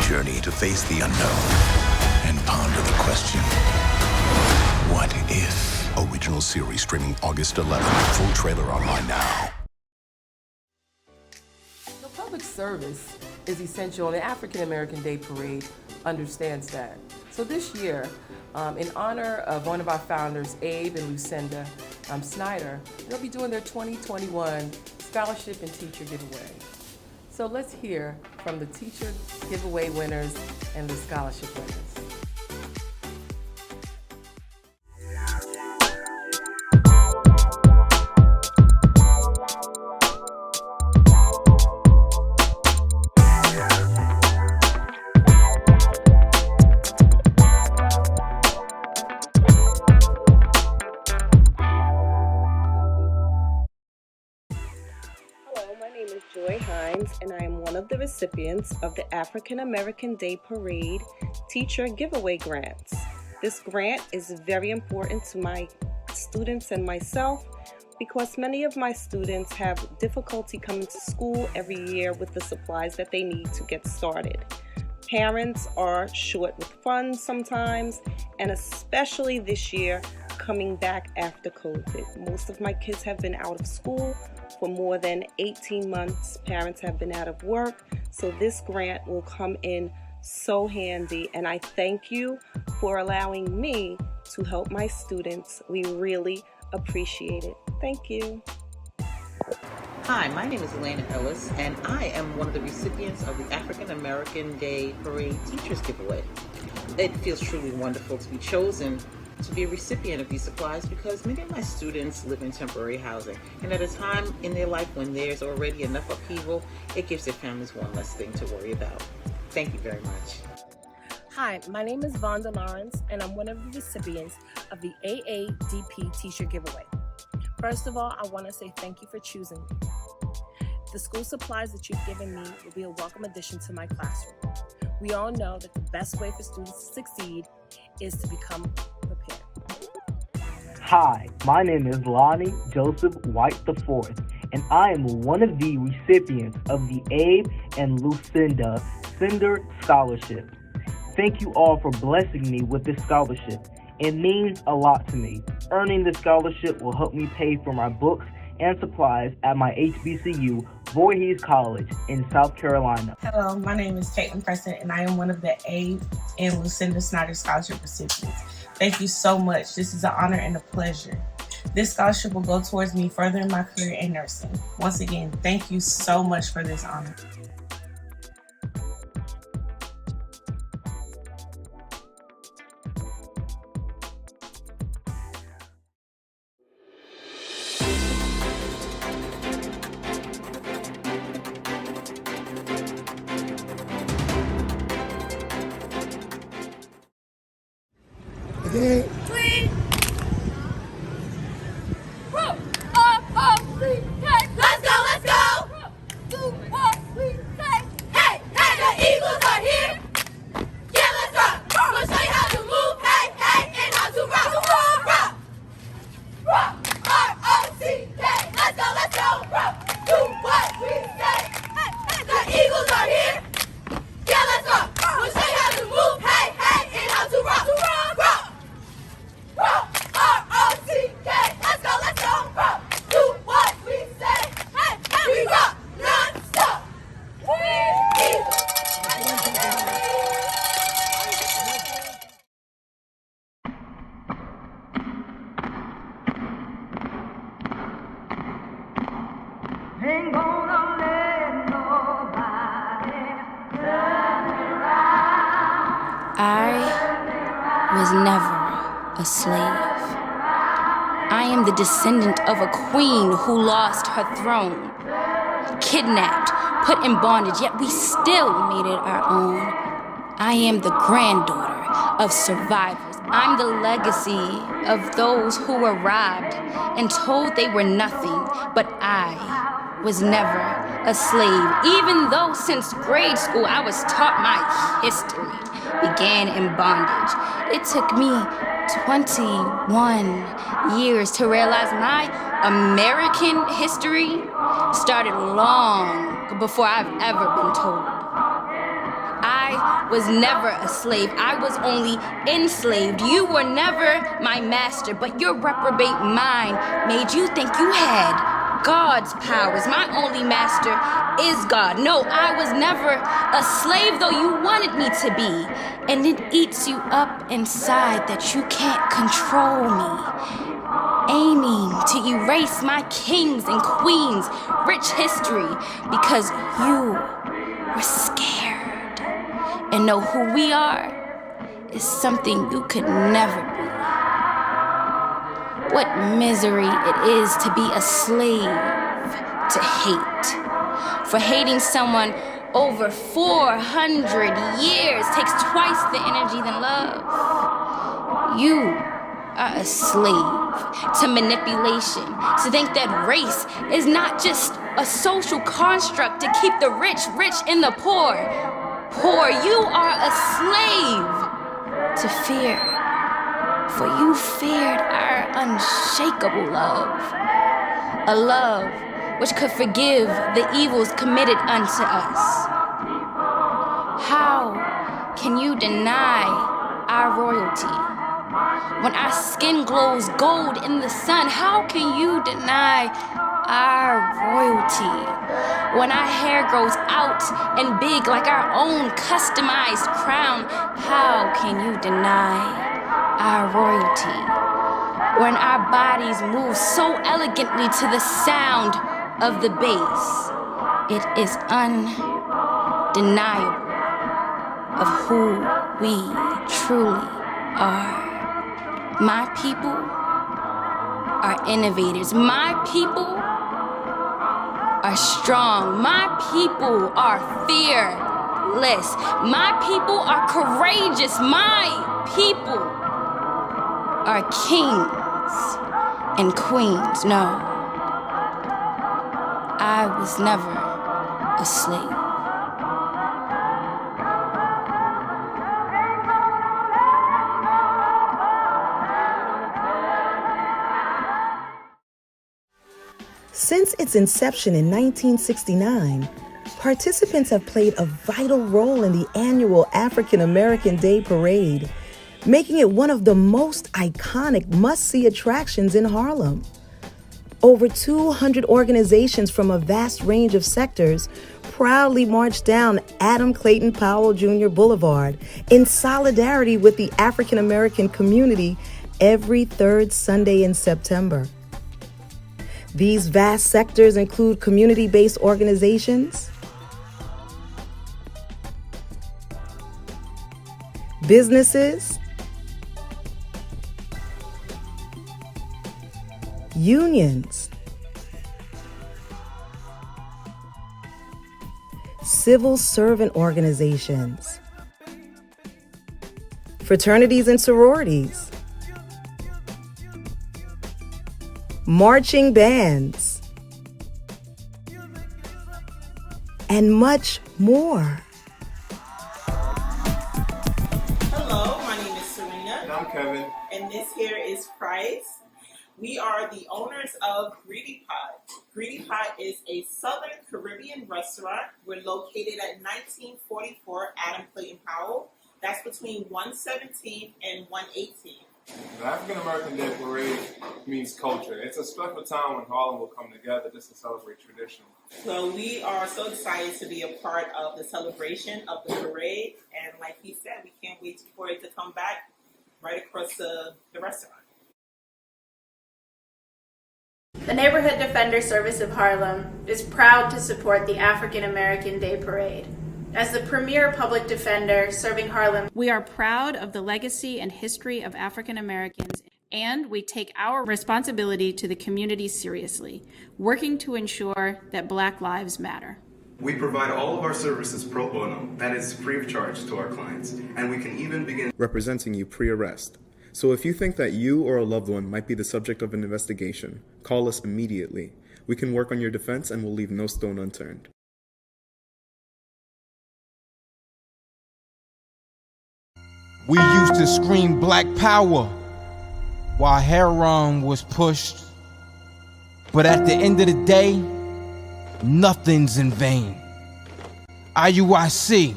Journey to face the unknown and ponder the question, what if? Original series streaming August 11th. Full trailer online now. Public service is essential, and the African American Day Parade understands that. So this year, in honor of one of our founders, Abe and Lucinda Snyder, they'll be doing their 2021 Scholarship and Teacher Giveaway. So let's hear from the teacher giveaway winners and the scholarship winners. And I am one of the recipients of the African American Day Parade Teacher Giveaway Grants. This grant is very important to my students and myself because many of my students have difficulty coming to school every year with the supplies that they need to get started. Parents are short with funds sometimes, and especially this year coming back after COVID. Most of my kids have been out of school for more than 18 months. Parents have been out of work, so this grant will come in so handy, and I thank you for allowing me to help my students. We really appreciate it. Thank you. Hi, my name is Elena Ellis, and I am one of the recipients of the African American Day Parade Teachers Giveaway. It feels truly wonderful to be chosen to be a recipient of these supplies because many of my students live in temporary housing, and at a time in their life when there's already enough upheaval, it gives their families one less thing to worry about. Thank you very much. Hi, my name is Vonda Lawrence, and I'm one of the recipients of the AADP Teacher Giveaway. First of all, I want to say thank you for choosing me. The school supplies that you've given me will be a welcome addition to my classroom. We all know that the best way for students to succeed is to become prepared. Hi, my name is Lonnie Joseph White IV, and I am one of the recipients of the Abe and Lucinda Cinder Scholarship. Thank you all for blessing me with this scholarship. It means a lot to me. Earning the scholarship will help me pay for my books and supplies at my HBCU, Voorhees College in South Carolina. Hello, my name is Caitlin Preston, and I am one of the Abe and Lucinda Snyder Scholarship recipients. Thank you so much. This is an honor and a pleasure. This scholarship will go towards me furthering my career in nursing. Once again, thank you so much for this honor. Tweet. Ain't gonna let nobody turn me around. I was never a slave. I am the descendant of a queen who lost her throne, kidnapped, put in bondage, yet we still made it our own. I am the granddaughter of survivors. I'm the legacy of those who were robbed and told they were nothing, but I was never a slave. Even though since grade school I was taught my history began in bondage. It took me 21 years to realize my American history started long before I've ever been told. I was never a slave. I was only enslaved. You were never my master, but your reprobate mind made you think you had God's powers. My only master is God. No, I was never a slave, though you wanted me to be. And it eats you up inside that you can't control me, aiming to erase my kings and queens' rich history because you were scared. And know who we are is something you could never be. What misery it is to be a slave to hate. For hating someone over 400 years takes twice the energy than love. You are a slave to manipulation, to think that race is not just a social construct to keep the rich and the poor. You are a slave to fear, for you feared our unshakable love, a love which could forgive the evils committed unto us. How can you deny our royalty? When our skin glows gold in the sun, how can you deny our royalty? When our hair grows out and big like our own customized crown, how can you deny our royalty? When our bodies move so elegantly to the sound of the bass, it is undeniable of who we truly are. My people are innovators. My people are strong. My people are fearless. My people are courageous. My people are kings and queens. No, I was never a slave. Since its inception in 1969, participants have played a vital role in the annual African American Day Parade, making it one of the most iconic must-see attractions in Harlem. Over 200 organizations from a vast range of sectors proudly marched down Adam Clayton Powell Jr. Boulevard in solidarity with the African American community every third Sunday in September. These vast sectors include community-based organizations, businesses, unions, civil servant organizations, fraternities and sororities, marching bands, and much more. Hello, my name is Serena. And I'm Kevin. And this here is Price. We are the owners of Greedy Pot. Greedy Pot is a Southern Caribbean restaurant. We're located at 1944 Adam Clayton Powell. That's between 117th and 118th. The African American Day Parade means culture. It's a special time when Harlem will come together just to celebrate tradition. So we are so excited to be a part of the celebration of the parade. And like he said, we can't wait for it to come back right across the restaurant. The Neighborhood Defender Service of Harlem is proud to support the African American Day Parade. As the premier public defender serving Harlem, we are proud of the legacy and history of African Americans, and we take our responsibility to the community seriously, working to ensure that Black lives matter. We provide all of our services pro bono, that is free of charge to our clients, and we can even begin representing you pre-arrest. So if you think that you or a loved one might be the subject of an investigation, call us immediately. We can work on your defense and will leave no stone unturned. We used to scream Black Power while heroin was pushed. But at the end of the day, nothing's in vain. IUIC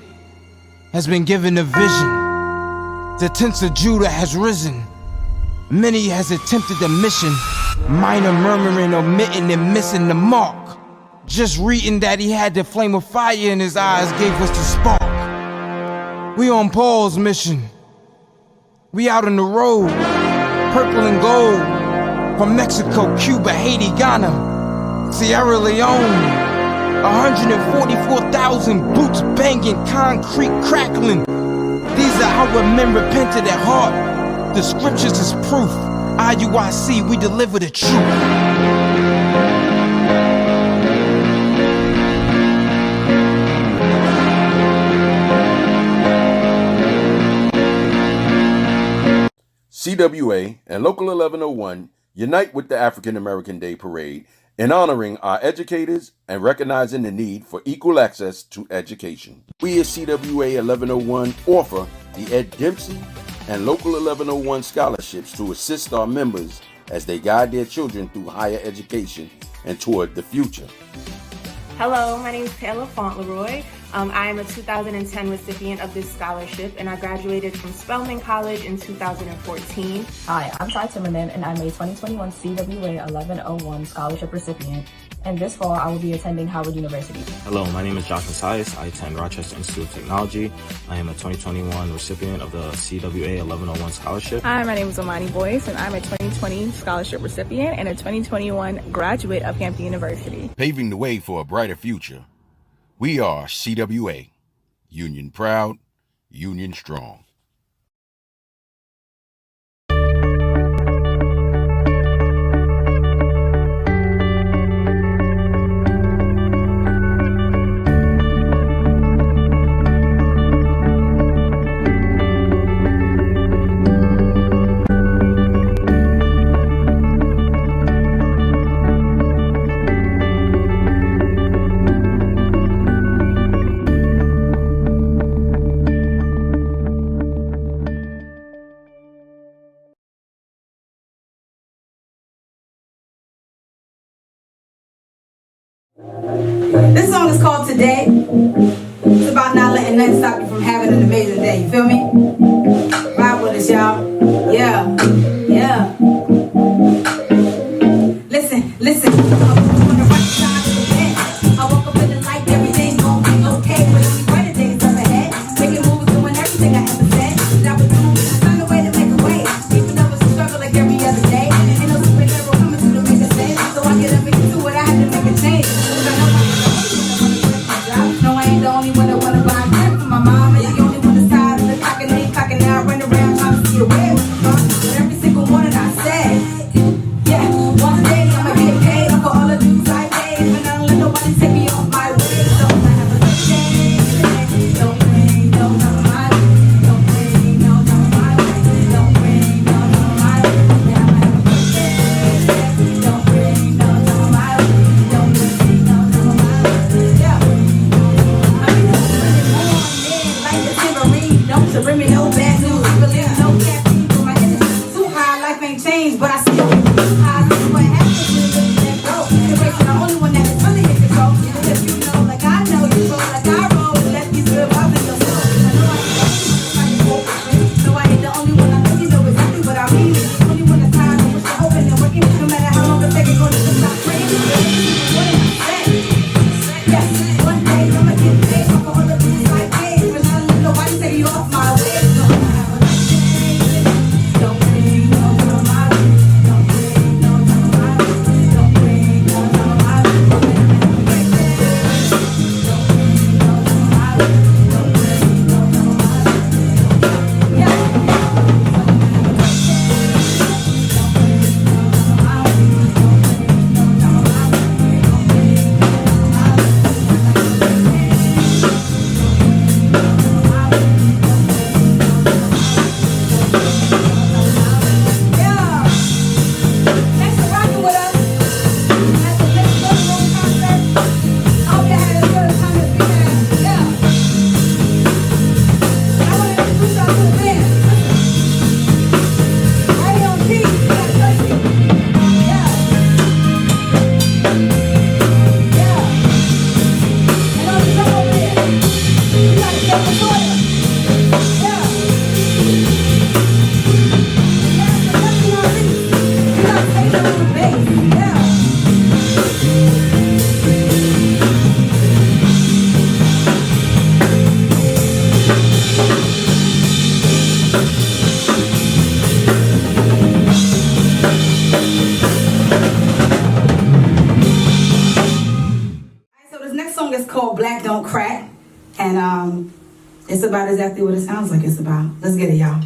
has been given a vision. The tents of Judah has risen. Many has attempted the mission. Minor murmuring, omitting, and missing the mark. Just reading that he had the flame of fire in his eyes gave us the spark. We on Paul's mission. We out on the road, purple and gold, from Mexico, Cuba, Haiti, Ghana, Sierra Leone. 144,000 boots banging, concrete crackling. These are how men repented at heart. The scriptures is proof. IUIC, we deliver the truth. CWA and Local 1101 unite with the African American Day Parade in honoring our educators and recognizing the need for equal access to education. We at CWA 1101 offer the Ed Dempsey and Local 1101 scholarships to assist our members as they guide their children through higher education and toward the future. Hello, my name is Taylor Fauntleroy. I am a 2010 recipient of this scholarship, and I graduated from Spelman College in 2014. Hi, I'm Ty Timmerman, and I'm a 2021 CWA 1101 scholarship recipient. And this fall, I will be attending Howard University. Hello, my name is Josh Messias. I attend Rochester Institute of Technology. I am a 2021 recipient of the CWA 1101 scholarship. Hi, my name is Omani Boyce, and I'm a 2020 scholarship recipient and a 2021 graduate of Hampton University. Paving the way for a brighter future. We are CWA, union proud, union strong. This song is called Today. It's about not letting nothing stop you from having an amazing day. You feel me? Ride with us, y'all. Yeah. Yeah. Listen, listen. I'm on the right side of the bed. I woke up in the light, everything's gonna be okay. But it's brighter days up ahead. Making moves, doing everything I ever said. That was doing, I found a way to make a way. Even though it's a struggle like every other day. Ain't no superhero coming through to make a stand. So I get up and get to it, I had to make a change. No, I ain't the only one that wanna buy a drink for my mom. And the only one that's tired of the clocking in, clocking out, running around trying to see a way. But every single morning I said, yeah, one day I'ma get paid for all the dues I paid. And I don't let nobody take me off my way. So I have a good day. Don't rain, don't come my way. Don't rain, don't come my way. Don't rain, don't come my way. Yeah, I'ma have a good day. Don't rain, don't come my way. Don't rain, don't come my way. Yeah. Don't bring me no bad news. Believe no caffeine for my energy. Too high, life ain't changed, but I still get too high. This is what happens when you really let go. The race is the only one that is really in control. And if you know, like I know, you roll like I roll. Let these good vibes in your soul. I know I ain't no, I ain't the only one. I know you know exactly what I mean. The only one that's tired of what's hoping and working. No matter how long it takes, it's gonna just stop praying. What am I saying? Yes, one day I'ma get paid for all the things I paid. But I don't let nobody take you off my way. Don't bring no to my way. Don't bring no to my way. Don't bring So this next song is called Black Don't Crack, and it's about exactly what it sounds like it's about. Let's get it, y'all.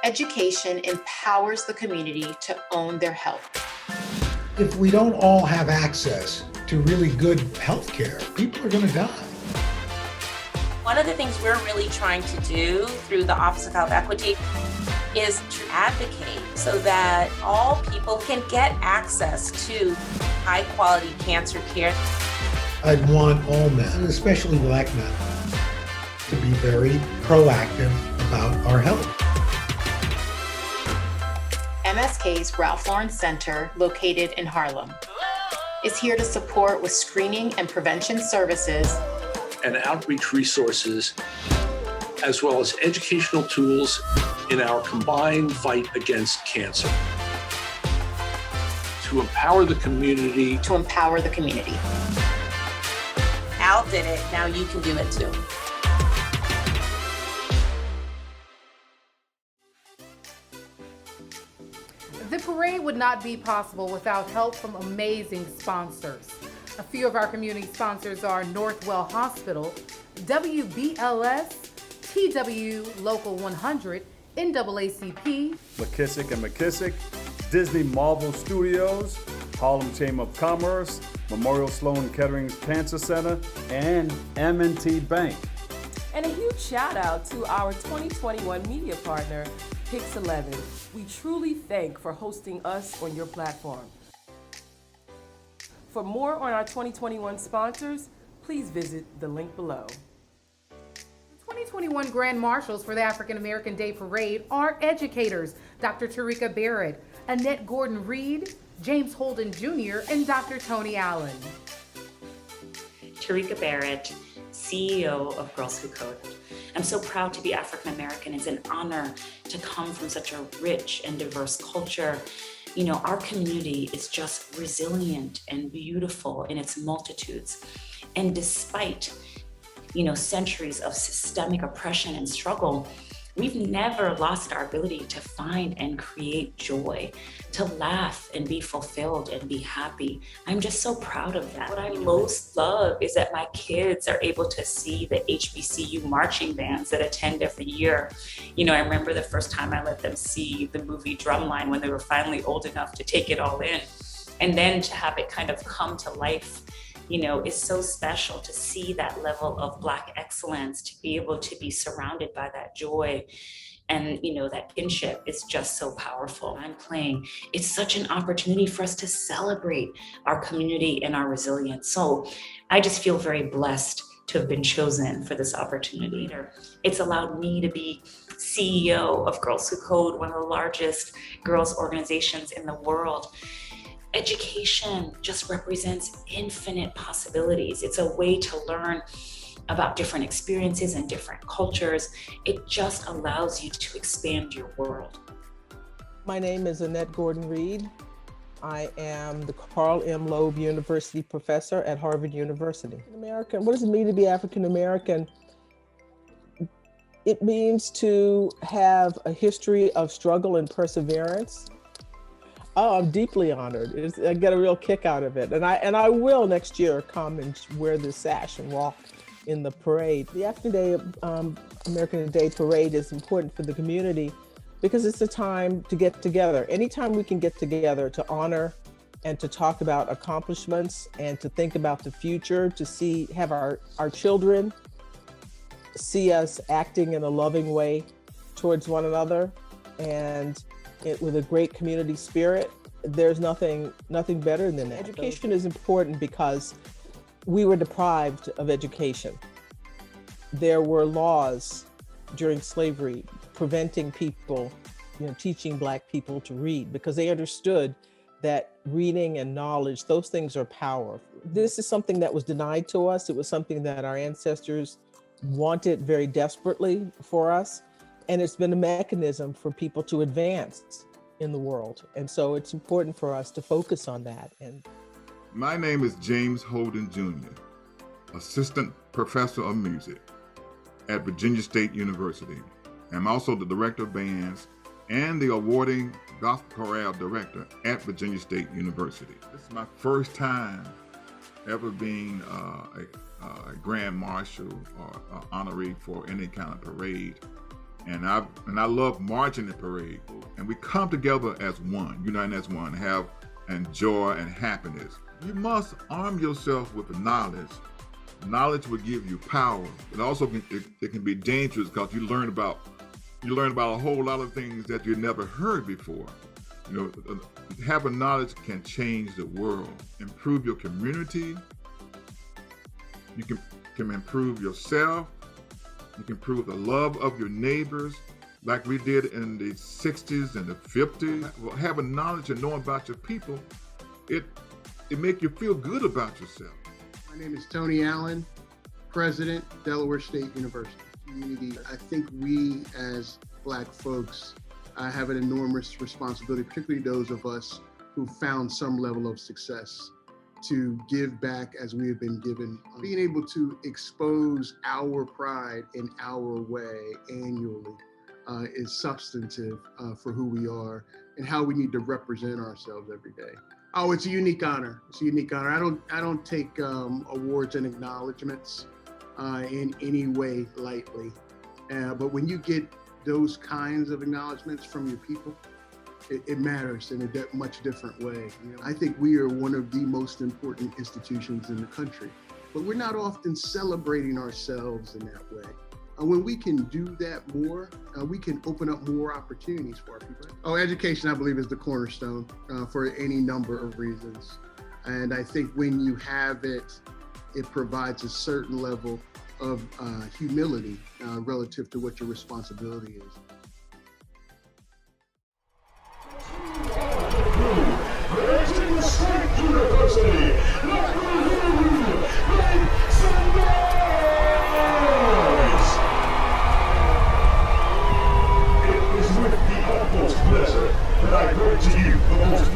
Education empowers the community to own their health. If we don't all have access to really good health care, people are going to die. One of the things we're really trying to do through the Office of Health Equity is to advocate so that all people can get access to high quality cancer care. I'd want all men, especially Black men, to be very proactive about our health. MSK's Ralph Lauren Center, located in Harlem, is here to support with screening and prevention services and outreach resources, as well as educational tools in our combined fight against cancer. To empower the community. To empower the community. Al did it, now you can do it too. The parade would not be possible without help from amazing sponsors. A few of our community sponsors are Northwell Hospital, WBLS, TW Local 100, NAACP, McKissick & McKissick, Disney Marvel Studios, Harlem Chamber of Commerce, Memorial Sloan Kettering's Cancer Center, and M&T Bank. And a huge shout out to our 2021 media partner, Pix 11. We truly thank for hosting us on your platform. For more on our 2021 sponsors, please visit the link below. 2021 Grand Marshals for the African American Day Parade are educators Dr. Tarika Barrett, Annette Gordon-Reed, James Holden Jr., and Dr. Tony Allen. Tarika Barrett, CEO of Girls Who Code. I'm so proud to be African American. It's an honor to come from such a rich and diverse culture You know, our community is just resilient and beautiful in its multitudes. And despite, you know, centuries of systemic oppression and struggle, we've never lost our ability to find and create joy, to laugh and be fulfilled and be happy. I'm just so proud of that. What I most love is that my kids are able to see the HBCU marching bands that attend every year. You know, I remember the first time I let them see the movie Drumline when they were finally old enough to take it all in. And then to have it kind of come to life, you know, is so special to see that level of Black excellence, to be able to be surrounded by that joy. And, you know, that kinship is just so powerful. I'm playing. It's such an opportunity for us to celebrate our community and our resilience. So I just feel very blessed to have been chosen for this opportunity. It's allowed me to be CEO of Girls Who Code, one of the largest girls organizations in the world. Education just represents infinite possibilities. It's a way to learn about different experiences and different cultures. It just allows you to expand your world. My name is Annette Gordon-Reed. I am the Carl M. Loeb University Professor at Harvard University. American, what does it mean to be African American? It means to have a history of struggle and perseverance. Oh, I'm deeply honored. I get a real kick out of it. And I will next year come and wear this sash and walk in the parade. The American Day Parade is important for the community because it's a time to get together. Anytime we can get together to honor and to talk about accomplishments and to think about the future, to have our children see us acting in a loving way towards one another and with a great community spirit, there's nothing better than that. Education is important because we were deprived of education. There were laws during slavery preventing people, teaching Black people to read because they understood that reading and knowledge, those things are power. This is something that was denied to us. It was something that our ancestors wanted very desperately for us. And it's been a mechanism for people to advance in the world. And so it's important for us to focus on that. My name is James Holden Jr., Assistant Professor of Music at Virginia State University. I'm also the Director of Bands and the awarding Gospel Chorale Director at Virginia State University. This is my first time ever being a Grand Marshal or honoree for any kind of parade. And I love marching the parade. And we come together as one, united as one, have and joy and happiness. You must arm yourself with the knowledge. Knowledge will give you power, but also it can be dangerous because you learn about a whole lot of things that you never heard before. Having knowledge can change the world, improve your community. You can improve yourself. You can improve the love of your neighbors, like we did in the 60s and the 50s. Well, having knowledge and knowing about your people, it makes you feel good about yourself. My name is Tony Allen, President, Delaware State University. Community, I think we as Black folks have an enormous responsibility, particularly those of us who found some level of success, to give back as we have been given. Being able to expose our pride in our way annually is substantive for who we are and how we need to represent ourselves every day. Oh, it's a unique honor. It's a unique honor. I don't take awards and acknowledgements in any way lightly. But when you get those kinds of acknowledgements from your people, it matters in a much different way. I think we are one of the most important institutions in the country, but we're not often celebrating ourselves in that way. When we can do that more, we can open up more opportunities for our people. Oh, education, I believe, is the cornerstone for any number of reasons. And I think when you have it, it provides a certain level of humility relative to what your responsibility is. Pleasure that I bring to you the most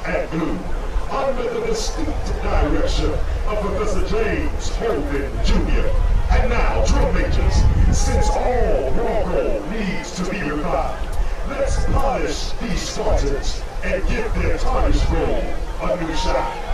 and blue, under the distinct direction of Professor James Holden Jr. And now, drum majors, since all raw gold needs to be refined, let's polish these Spartans and give their tarnished gold a new shine.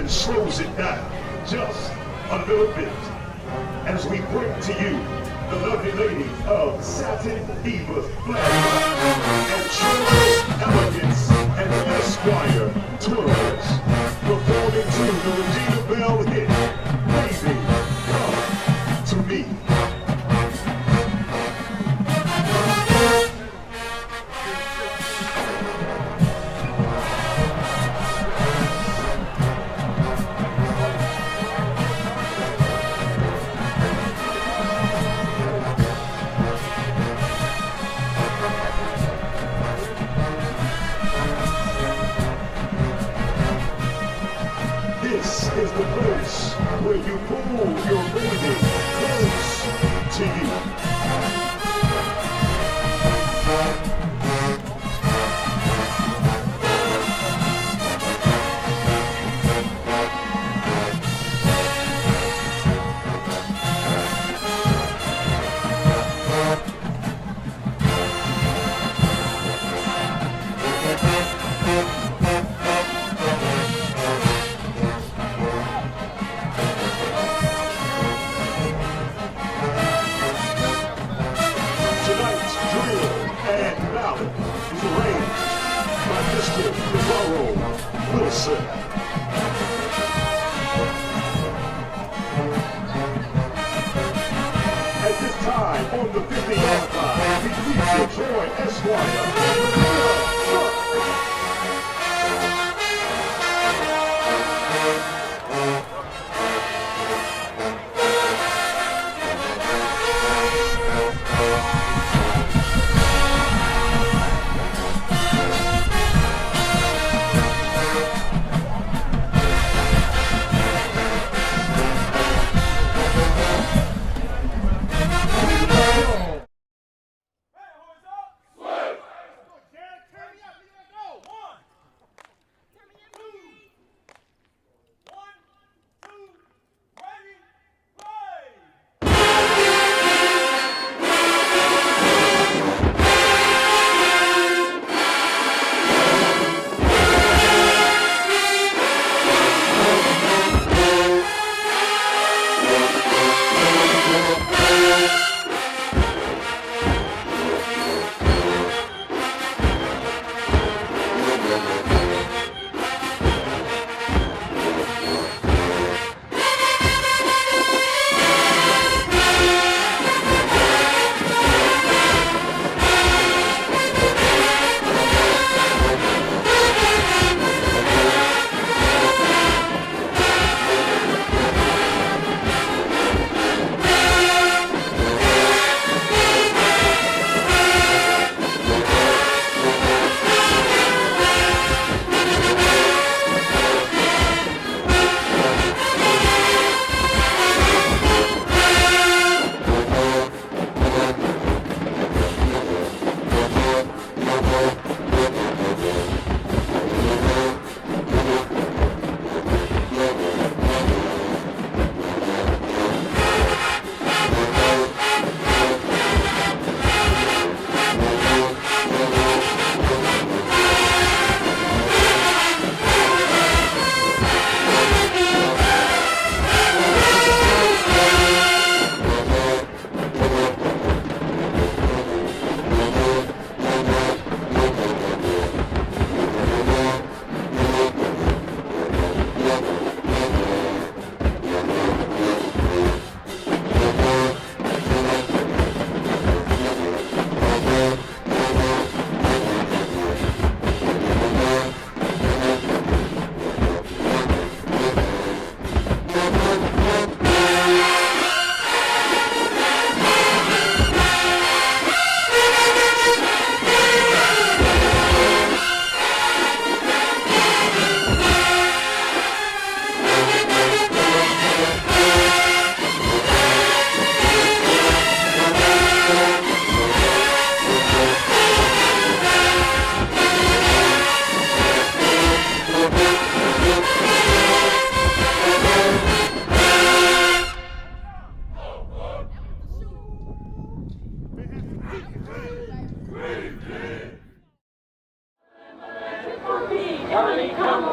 Slows it down just a little bit as we bring to you the lovely lady of Satin Diva flag and true elegance and Esquire twirls performing to the Regina Bell hit, Baby, Come to Me. This is the place where you pull your baby close to you. At this time, on the 50-yard line, we feature Troy Esquire.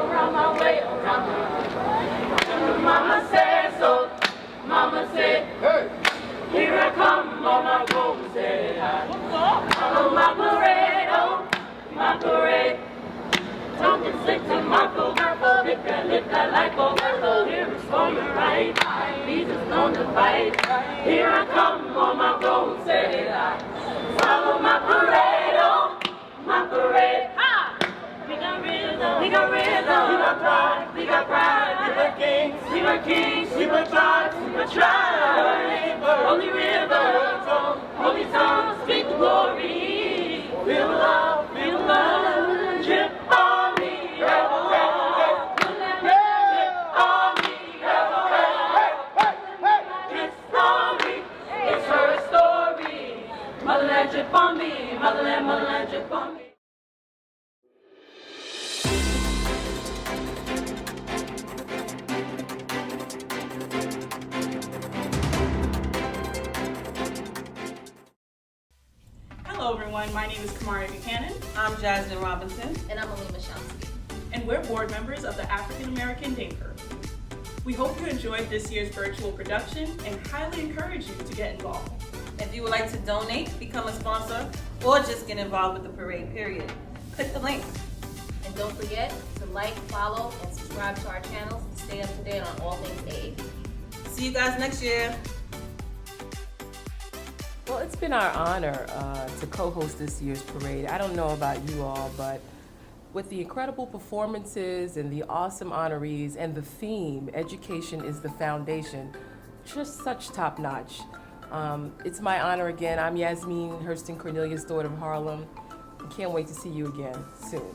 around my way, around my way. Mama said so, mama said, hey. Here I come on my golden steed. Follow my parade, oh, my parade. Talking slick to my purple, lick that like a purple. Here is for your right, Jesus on the fight. Here I come on my golden steed. Follow my parade, oh, my parade. We got rhythm, we got rhythm, we got pride, we got pride. We were kings, we were kings, we were tribes, we were tribes. Holy river, holy tongue, speak the glory. Feel love, drip on me, drip on me. This story is her story. Motherland, drip on me, motherland, drip on me. Hello everyone, my name is Kamari Buchanan. I'm Jasmine Robinson. And I'm Alima Shamsi. And we're board members of the African American Day Parade. We hope you enjoyed this year's virtual production and highly encourage you to get involved. If you would like to donate, become a sponsor, or just get involved with the parade, period, click the link. And don't forget to like, follow, and subscribe to our channels to stay up to date on all things AADP. See you guys next year. Well, it's been our honor to co-host this year's parade. I don't know about you all, but with the incredible performances and the awesome honorees and the theme, education is the foundation, just such top notch. It's my honor again. I'm Yasmin Hurston Cornelius, daughter of Harlem. I can't wait to see you again soon.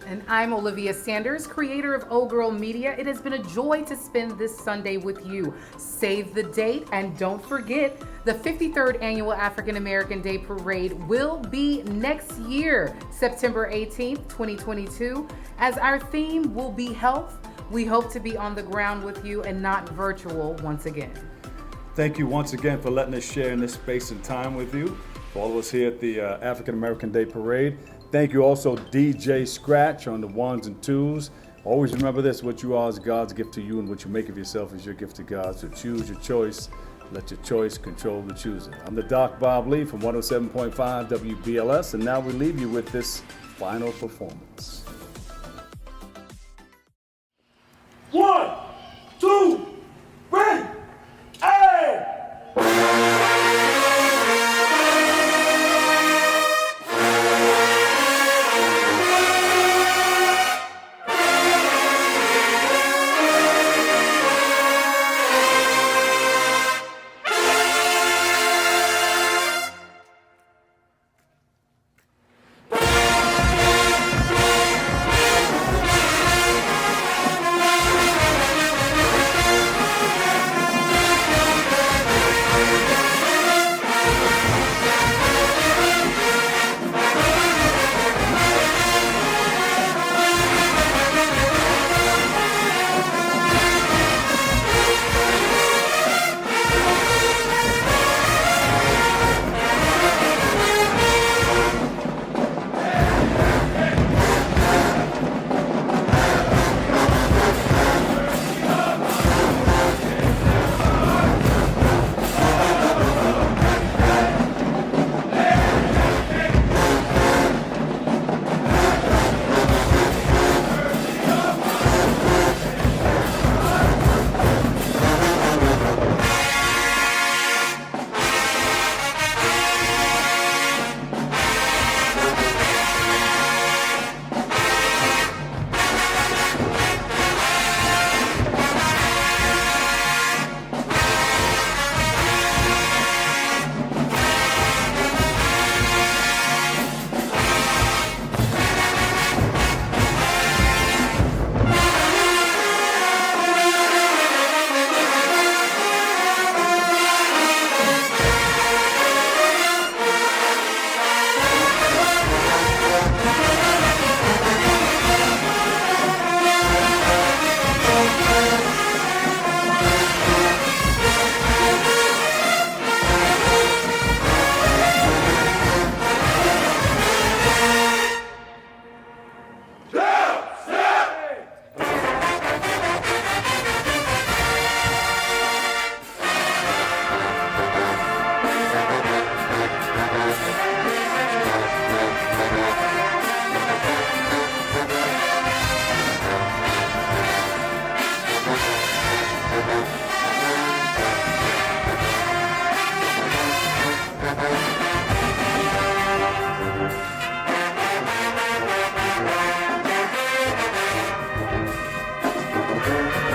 And I'm Olivia Sanders, creator of Oh Girl Media. It has been a joy to spend this Sunday with you. Save the date and don't forget, the 53rd Annual African American Day Parade will be next year, September 18th, 2022. As our theme will be health, we hope to be on the ground with you and not virtual once again. Thank you once again for letting us share in this space and time with you. For all of us here at the African American Day Parade. Thank you also DJ Scratch on the ones and twos. Always remember this, what you are is God's gift to you and what you make of yourself is your gift to God. So choose your choice. Let your choice control the choosing. I'm the Doc Bob Lee from 107.5 WBLS, and now we leave you with this final performance. 1, 2, 3, hey! Thank you.